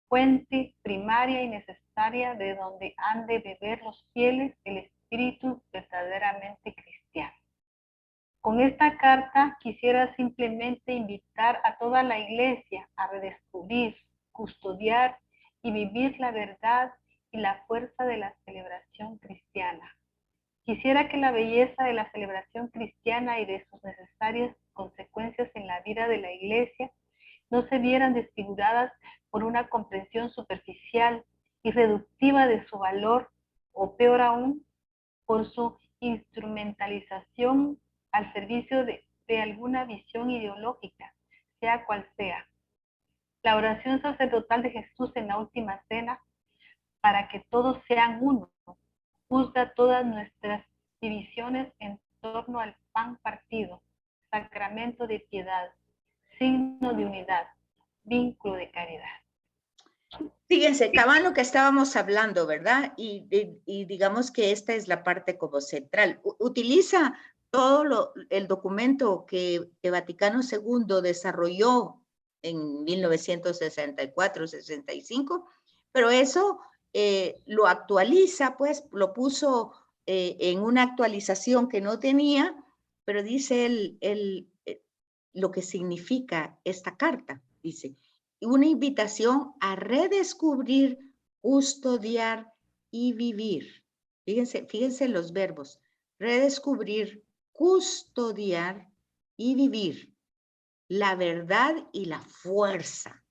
fuente primaria y necesaria de donde han de beber los fieles el espíritu verdaderamente cristiano. Con esta carta quisiera simplemente invitar a toda la Iglesia a redescubrir, custodiar y vivir la verdad y la fuerza de la celebración cristiana. Quisiera que la belleza de la celebración cristiana y de sus necesarias consecuencias en la vida de la Iglesia no se vieran desfiguradas por una comprensión superficial y reductiva de su valor, o peor aún, por su instrumentalización al servicio de alguna visión ideológica, sea cual sea. La oración sacerdotal de Jesús en la última cena, para que todos sean uno, juzga todas nuestras divisiones en torno al pan partido, sacramento de piedad, signo de unidad, vínculo de caridad. Fíjense, cabal lo que estábamos hablando, ¿verdad? Y digamos que esta es la parte como central. Utiliza todo el documento que Vaticano II desarrolló en 1964-65, pero eso lo actualiza, pues lo puso en una actualización que no tenía, pero dice lo que significa esta carta. Dice, una invitación a redescubrir, custodiar y vivir. Fíjense los verbos. Redescubrir, custodiar y vivir. La verdad y la fuerza.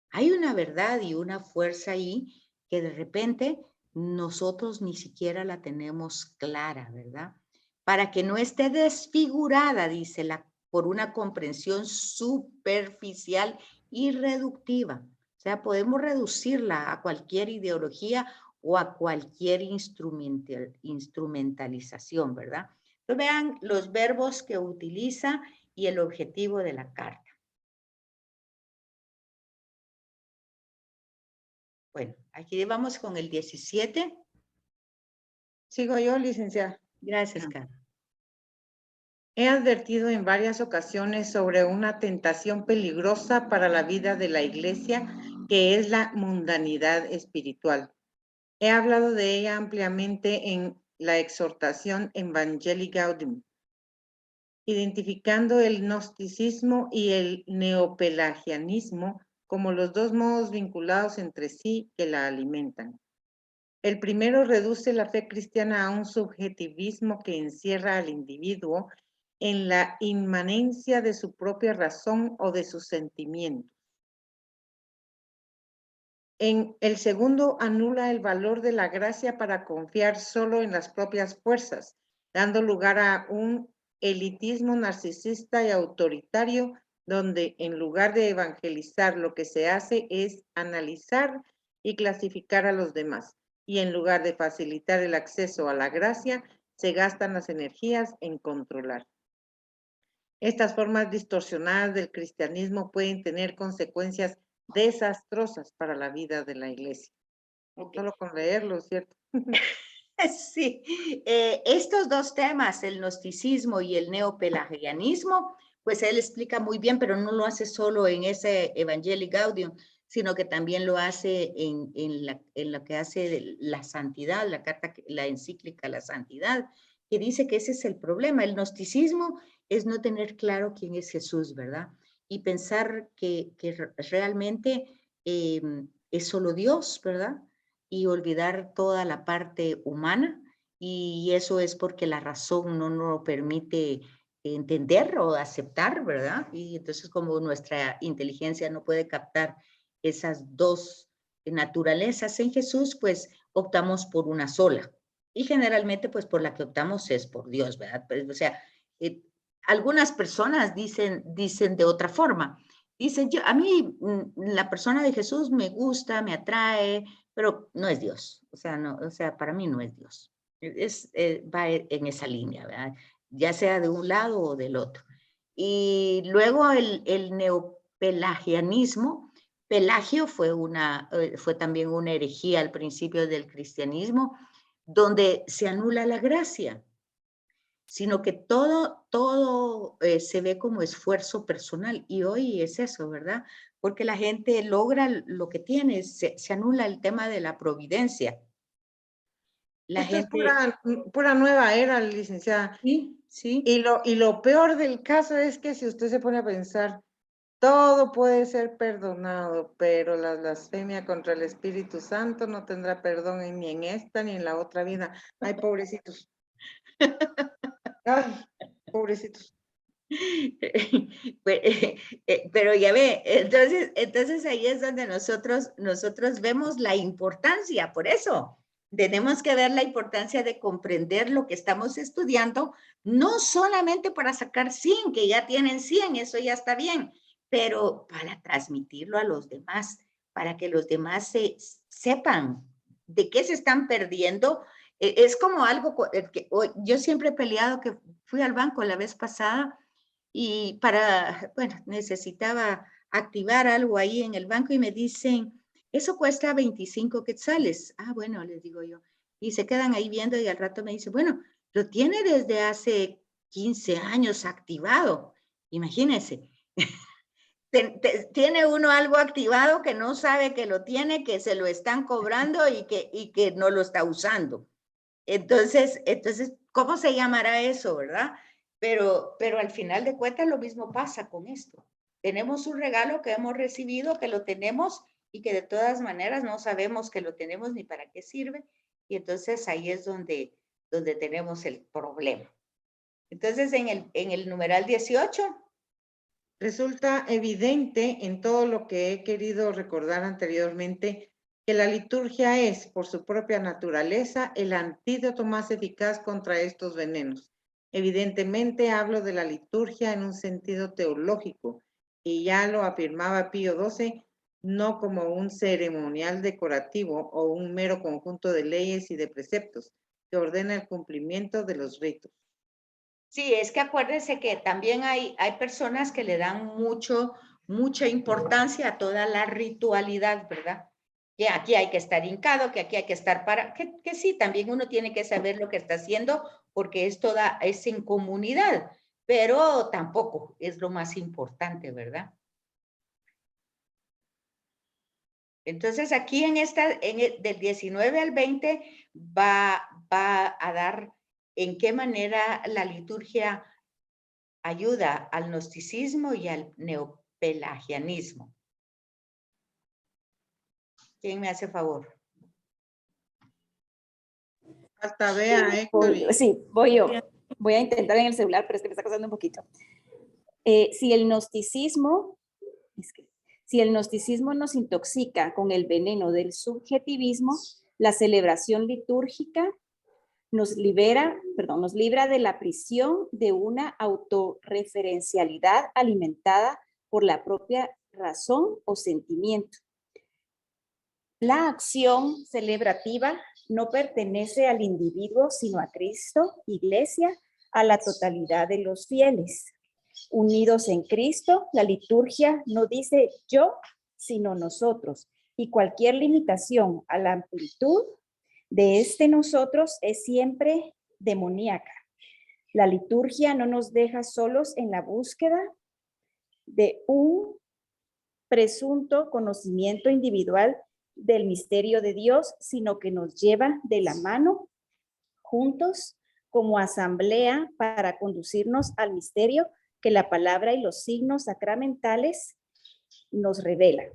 Hay una verdad y una fuerza ahí que de repente nosotros ni siquiera la tenemos clara, ¿verdad? Para que no esté desfigurada, dice, por una comprensión superficial y reductiva. O sea, podemos reducirla a cualquier ideología o a cualquier instrumentalización, ¿verdad? Entonces vean los verbos que utiliza y el objetivo de la carta. Bueno, aquí vamos con el 17. Sigo yo, licenciada. Gracias, Carlos. He advertido en varias ocasiones sobre una tentación peligrosa para la vida de la Iglesia, que es la mundanidad espiritual. He hablado de ella ampliamente en la exhortación Evangelii Gaudium, identificando el gnosticismo y el neopelagianismo como los dos modos vinculados entre sí que la alimentan. El primero reduce la fe cristiana a un subjetivismo que encierra al individuo en la inmanencia de su propia razón o de sus sentimientos. En el segundo anula el valor de la gracia para confiar solo en las propias fuerzas, dando lugar a un elitismo narcisista y autoritario, donde en lugar de evangelizar lo que se hace es analizar y clasificar a los demás, y en lugar de facilitar el acceso a la gracia, se gastan las energías en controlar. Estas formas distorsionadas del cristianismo pueden tener consecuencias desastrosas para la vida de la iglesia. Solo con leerlo, ¿cierto? Sí, estos dos temas, el gnosticismo y el neopelagianismo, pues él explica muy bien, pero no lo hace solo en ese Evangelii Gaudium, sino que también lo hace en lo que hace la santidad, la carta, la encíclica La Santidad, que dice que ese es el problema. El gnosticismo es no tener claro quién es Jesús, ¿verdad? Y pensar que realmente es solo Dios, ¿verdad? Y olvidar toda la parte humana, y eso es porque la razón no nos lo permite entender o aceptar, ¿verdad? Y entonces como nuestra inteligencia no puede captar esas dos naturalezas en Jesús, pues optamos por una sola. Y generalmente pues por la que optamos es por Dios, ¿verdad? Pues, o sea, algunas personas dicen de otra forma. Dicen, a mí la persona de Jesús me gusta, me atrae, pero no es Dios. O sea, no, o sea, para mí no es Dios. Va en esa línea, ¿verdad? Ya sea de un lado o del otro. Y luego el neopelagianismo. Pelagio fue también una herejía al principio del cristianismo, donde se anula la gracia, sino que todo se ve como esfuerzo personal. Y hoy es eso, ¿verdad? Porque la gente logra lo que tiene, se anula el tema de la providencia. La Esto gente... es pura nueva era, licenciada. Sí, sí. Y lo peor del caso es que si usted se pone a pensar, todo puede ser perdonado, pero la blasfemia contra el Espíritu Santo no tendrá perdón ni en esta ni en la otra vida. Ay, pobrecitos. Ay, pobrecitos. Pero ya ve, entonces ahí es donde nosotros vemos la importancia. Por eso tenemos que ver la importancia de comprender lo que estamos estudiando, no solamente para sacar 100, que ya tienen 100, eso ya está bien, pero para transmitirlo a los demás, para que los demás sepan de qué se están perdiendo. Es como algo que yo siempre he peleado, que fui al banco la vez pasada y bueno, necesitaba activar algo ahí en el banco y me dicen, eso cuesta 25 quetzales. Ah, bueno, les digo yo. Y se quedan ahí viendo y al rato me dice, bueno, lo tiene desde hace 15 años activado. Imagínense. tiene uno algo activado que no sabe que lo tiene, que se lo están cobrando y que no lo está usando. Entonces, ¿cómo se llamará eso, verdad? Pero al final de cuentas lo mismo pasa con esto. Tenemos un regalo que hemos recibido, que lo tenemos y que de todas maneras no sabemos que lo tenemos ni para qué sirve. Y entonces ahí es donde tenemos el problema. Entonces, en el numeral 18. Resulta evidente en todo lo que he querido recordar anteriormente que la liturgia es, por su propia naturaleza, el antídoto más eficaz contra estos venenos. Evidentemente hablo de la liturgia en un sentido teológico, y ya lo afirmaba Pío XII, no como un ceremonial decorativo o un mero conjunto de leyes y de preceptos que ordena el cumplimiento de los ritos. Sí, es que acuérdense que también hay personas que le dan mucha importancia a toda la ritualidad, ¿verdad? Que aquí hay que estar hincado, que aquí hay que estar que sí, también uno tiene que saber lo que está haciendo porque es en comunidad, pero tampoco es lo más importante, ¿verdad? Entonces aquí del 19 al 20 va a dar en qué manera la liturgia ayuda al gnosticismo y al neopelagianismo. ¿Quién me hace favor? Hasta vea, Héctor. Sí, voy yo. Voy a intentar en el celular, pero es que me está costando un poquito. Si el gnosticismo nos intoxica con el veneno del subjetivismo, la celebración litúrgica nos libra de la prisión de una autorreferencialidad alimentada por la propia razón o sentimiento. La acción celebrativa no pertenece al individuo, sino a Cristo, Iglesia, a la totalidad de los fieles. Unidos en Cristo, la liturgia no dice yo, sino nosotros, y cualquier limitación a la amplitud de nosotros es siempre demoníaca. La liturgia no nos deja solos en la búsqueda de un presunto conocimiento individual del misterio de Dios, sino que nos lleva de la mano juntos como asamblea para conducirnos al misterio que la palabra y los signos sacramentales nos revelan.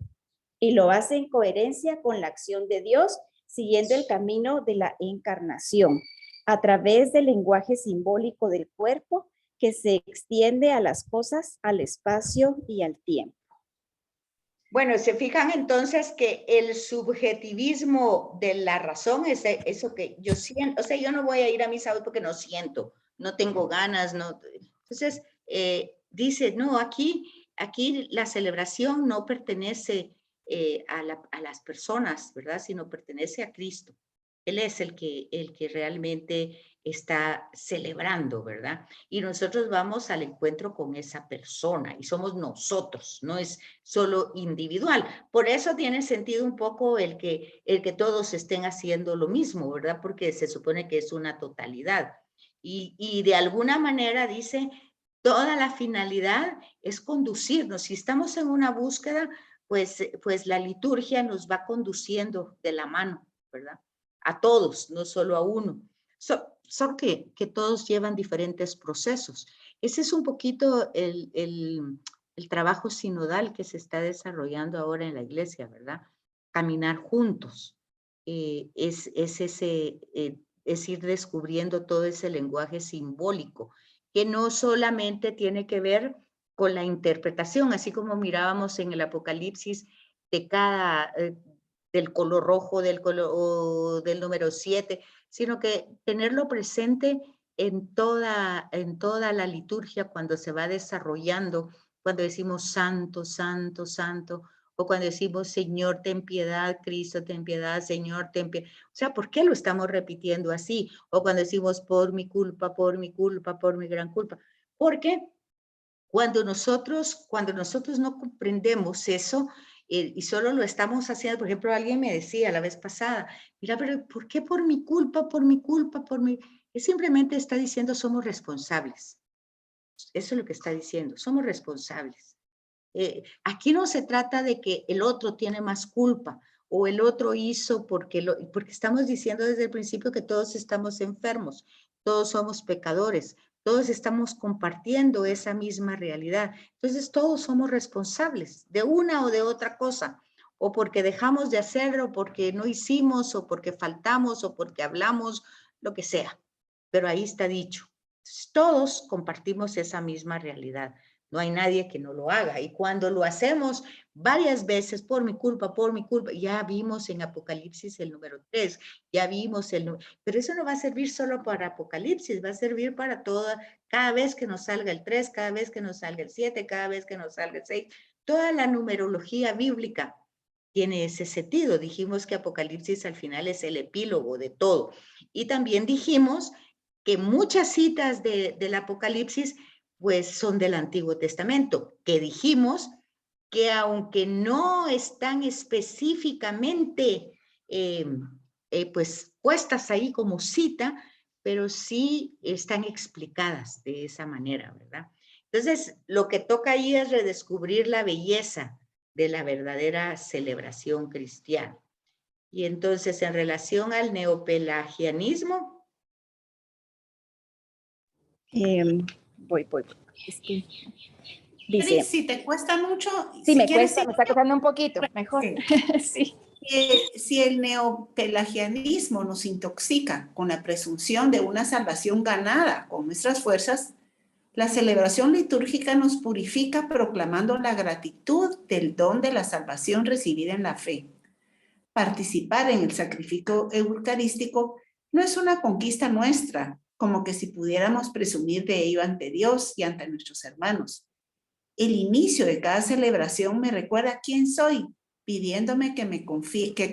Y lo hace en coherencia con la acción de Dios, siguiendo el camino de la encarnación, a través del lenguaje simbólico del cuerpo que se extiende a las cosas, al espacio y al tiempo. Bueno, se fijan entonces que el subjetivismo de la razón es eso que yo siento, o sea, yo no voy a ir a misa hoy porque no siento, no tengo ganas, no. Entonces, dice, no, aquí la celebración no pertenece a las personas, ¿verdad? Sino pertenece a Cristo. Él es el que realmente está celebrando, ¿verdad? Y nosotros vamos al encuentro con esa persona y somos nosotros, no es solo individual. Por eso tiene sentido un poco el que todos estén haciendo lo mismo, ¿verdad? Porque se supone que es una totalidad. Y de alguna manera dice, toda la finalidad es conducirnos. Si estamos en una búsqueda, pues la liturgia nos va conduciendo de la mano, ¿verdad? A todos, no solo a uno. Son que todos llevan diferentes procesos. Ese es un poquito el trabajo sinodal que se está desarrollando ahora en la iglesia, ¿verdad? Caminar juntos. Es ir descubriendo todo ese lenguaje simbólico, que no solamente tiene que ver con la interpretación, así como mirábamos en el Apocalipsis de del color rojo, o del número 7, sino que tenerlo presente en toda la liturgia cuando se va desarrollando, cuando decimos santo, santo, santo, o cuando decimos Señor, ten piedad, Cristo, ten piedad, Señor, ten piedad. O sea, ¿por qué lo estamos repitiendo así? O cuando decimos por mi culpa, por mi culpa, por mi gran culpa. Porque cuando nosotros no comprendemos eso, y solo lo estamos haciendo, por ejemplo, alguien me decía la vez pasada, mira, pero ¿por qué por mi culpa, por mi culpa, por mi...? Él simplemente está diciendo somos responsables. Eso es lo que está diciendo, somos responsables. Aquí no se trata de que el otro tiene más culpa o el otro hizo porque estamos diciendo desde el principio que todos estamos enfermos, todos somos pecadores, todos estamos compartiendo esa misma realidad. Entonces todos somos responsables de una o de otra cosa, o porque dejamos de hacerlo, o porque no hicimos, o porque faltamos, o porque hablamos, lo que sea. Pero ahí está dicho. Entonces, todos compartimos esa misma realidad. No hay nadie que no lo haga. Y cuando lo hacemos varias veces, por mi culpa, ya vimos en Apocalipsis el número 3, ya vimos pero eso no va a servir solo para Apocalipsis, va a servir para toda, cada vez que nos salga el 3, cada vez que nos salga el 7, cada vez que nos salga el 6, toda la numerología bíblica tiene ese sentido. Dijimos que Apocalipsis al final es el epílogo de todo. Y también dijimos que muchas citas del Apocalipsis pues son del Antiguo Testamento, que dijimos que aunque no están específicamente pues puestas ahí como cita, pero sí están explicadas de esa manera, ¿verdad? Entonces, lo que toca ahí es redescubrir la belleza de la verdadera celebración cristiana. Y entonces, en relación al neopelagianismo. Voy. Es que Dice, dice, si te cuesta mucho, sí, si me quieres, cuesta, me está costando un poquito, mejor. Sí. Si el neopelagianismo nos intoxica con la presunción de una salvación ganada con nuestras fuerzas, la celebración litúrgica nos purifica proclamando la gratitud del don de la salvación recibida en la fe. Participar en el sacrificio eucarístico no es una conquista nuestra, como que si pudiéramos presumir de ello ante Dios y ante nuestros hermanos. El inicio de cada celebración me recuerda quién soy, pidiéndome que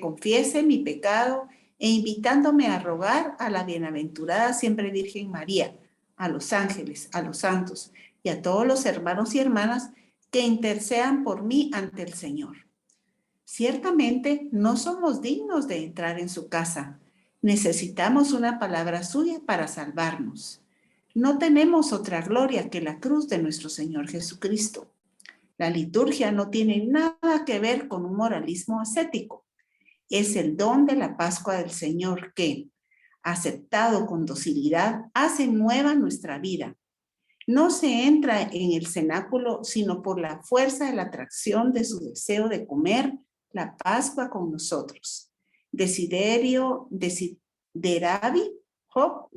confiese mi pecado e invitándome a rogar a la bienaventurada siempre Virgen María, a los ángeles, a los santos y a todos los hermanos y hermanas que intercedan por mí ante el Señor. Ciertamente no somos dignos de entrar en su casa. Necesitamos una palabra suya para salvarnos. No tenemos otra gloria que la cruz de nuestro Señor Jesucristo. La liturgia no tiene nada que ver con un moralismo ascético. Es el don de la Pascua del Señor que, aceptado con docilidad, hace nueva nuestra vida. No se entra en el cenáculo sino por la fuerza de la atracción de su deseo de comer la Pascua con nosotros. Desideravi,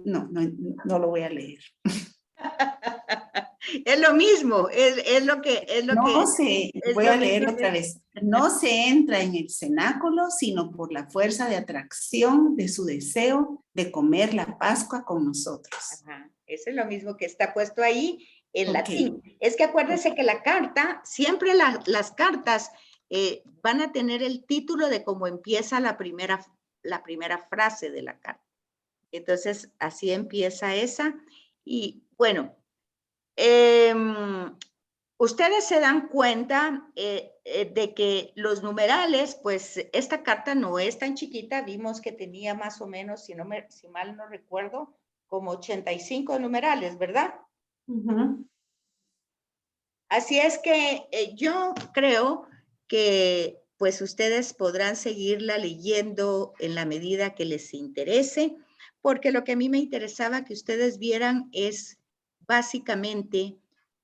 no lo voy a leer. Es lo mismo, es lo que... Voy a leerlo otra vez. No se entra en el cenáculo, sino por la fuerza de atracción de su deseo de comer la Pascua con nosotros. Ajá, eso es lo mismo que está puesto ahí en latín. Es que acuérdense que la carta, siempre las cartas van a tener el título de cómo empieza la primera frase de la carta. Entonces, así empieza esa. Y bueno, ustedes se dan cuenta de que los numerales, pues esta carta no es tan chiquita, vimos que tenía más o menos, si mal no recuerdo, como 85 numerales, ¿verdad? Uh-huh. Así es que yo creo que pues ustedes podrán seguirla leyendo en la medida que les interese, porque lo que a mí me interesaba que ustedes vieran es básicamente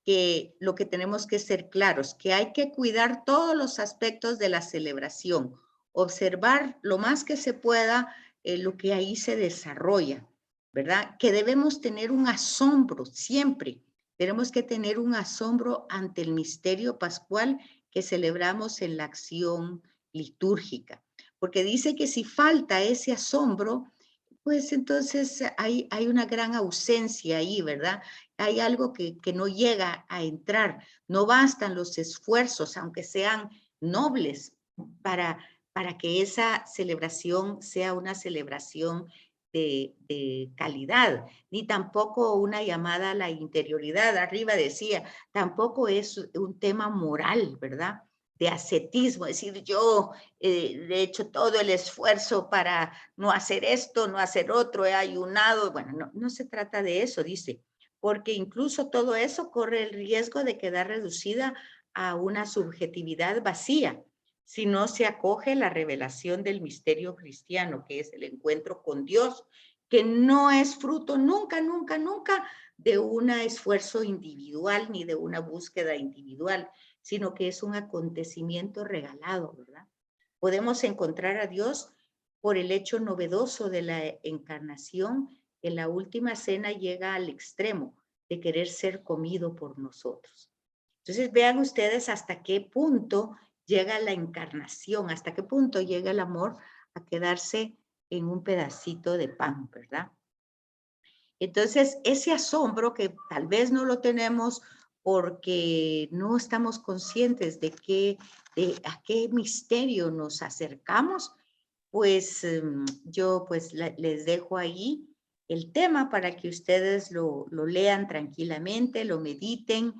que lo que tenemos que ser claros, que hay que cuidar todos los aspectos de la celebración, observar lo más que se pueda lo que ahí se desarrolla, ¿verdad? Que debemos tener un asombro siempre. Tenemos que tener un asombro ante el misterio pascual que celebramos en la acción litúrgica, porque dice que si falta ese asombro, pues entonces hay una gran ausencia ahí, ¿verdad? Hay algo que no llega a entrar. No bastan los esfuerzos, aunque sean nobles, para que esa celebración sea una celebración de calidad, ni tampoco una llamada a la interioridad. Arriba decía, tampoco es un tema moral, ¿verdad? De ascetismo, es decir, yo he hecho todo el esfuerzo para no hacer esto, no hacer otro, he ayunado. Bueno, no se trata de eso, dice, porque incluso todo eso corre el riesgo de quedar reducida a una subjetividad vacía, si no se acoge la revelación del misterio cristiano, que es el encuentro con Dios, que no es fruto nunca, nunca, nunca de un esfuerzo individual ni de una búsqueda individual, sino que es un acontecimiento regalado, ¿verdad? Podemos encontrar a Dios por el hecho novedoso de la encarnación. En la última cena llega al extremo de querer ser comido por nosotros. Entonces vean ustedes hasta qué punto llega la encarnación, hasta qué punto llega el amor a quedarse en un pedacito de pan, ¿verdad? Entonces, ese asombro que tal vez no lo tenemos porque no estamos conscientes de a qué misterio nos acercamos, pues yo pues les dejo ahí el tema para que ustedes lo lean tranquilamente, lo mediten,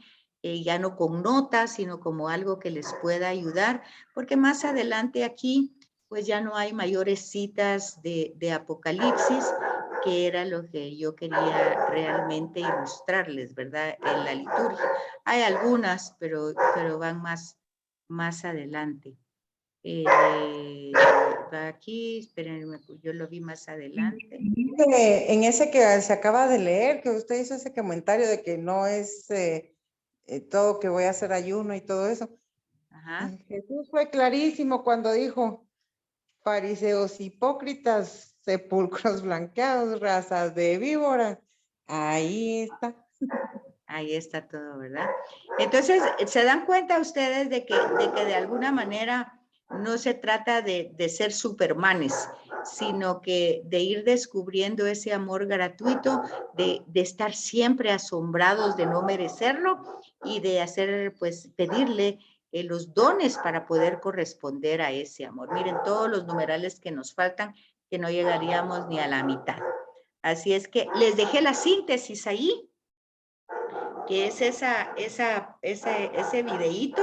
ya no con notas, sino como algo que les pueda ayudar, porque más adelante aquí pues ya no hay mayores citas de Apocalipsis, que era lo que yo quería realmente ilustrarles, ¿verdad? En la liturgia. Hay algunas, pero van más adelante. Aquí, espérenme, yo lo vi más adelante. En ese que se acaba de leer, que usted hizo ese comentario de que no es todo que voy a hacer ayuno y todo eso. Ajá. Jesús fue clarísimo cuando dijo, fariseos hipócritas, sepulcros blanqueados, razas de víboras. Ahí está. Ahí está todo, ¿verdad? Entonces, ¿se dan cuenta ustedes de que de alguna manera no se trata de ser supermanes, sino que de ir descubriendo ese amor gratuito, de estar siempre asombrados de no merecerlo y de hacer, pues, pedirle los dones para poder corresponder a ese amor? Miren todos los numerales que nos faltan, que no llegaríamos ni a la mitad. Así es que les dejé la síntesis ahí, que es ese videíto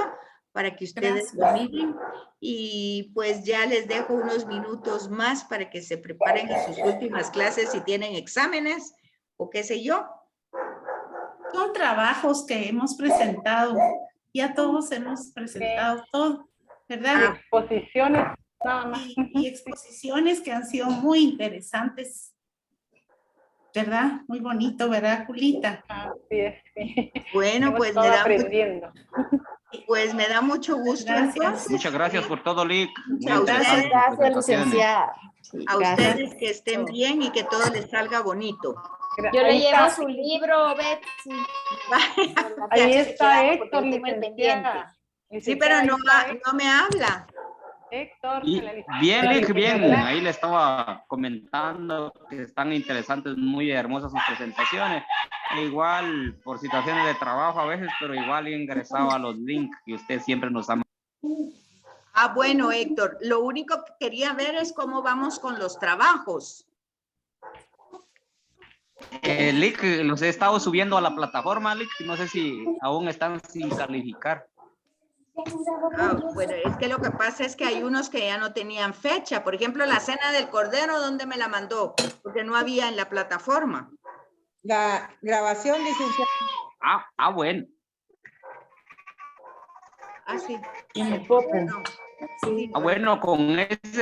para que ustedes lo miren, y pues ya les dejo unos minutos más para que se preparen a sus últimas clases si tienen exámenes o qué sé yo. Son trabajos que hemos presentado, ya todos hemos presentado todo, ¿verdad? Exposiciones, nada más. Y exposiciones que han sido muy interesantes, ¿verdad? Muy bonito, ¿verdad, Julita? Así es, sí. Bueno, Hemos pues estado aprendiendo. me da mucho gusto. Gracias. Entonces, Muchas gracias por todo, Lic. Muy A interesante ustedes. sus Gracias, presentaciones. licenciada. a ustedes que estén bien y que todo les salga bonito. Yo le Ahí llevo está, su libro, Betsy. ahí está Porque Héctor, lo tengo en pendiente. licenciada. Sí, pero Licenciada, no, ahí está no me habla. Héctor, Y la bien, licenciada. Lic, bien. Ahí le estaba comentando que están interesantes, muy hermosas sus presentaciones. E igual, por situaciones de trabajo a veces, pero igual he ingresado a los links que usted siempre nos ha. Bueno, Héctor, lo único que quería ver es cómo vamos con los trabajos. Lic, los he estado subiendo a la plataforma, Lic. No sé si aún están sin calificar. Bueno, es que lo que pasa es que hay unos que ya no tenían fecha. Por ejemplo, la cena del Cordero, ¿dónde me la mandó? Porque no había en la plataforma. La grabación, licenciada. Bueno. Sí. En el poco. Sí. Bueno, con ese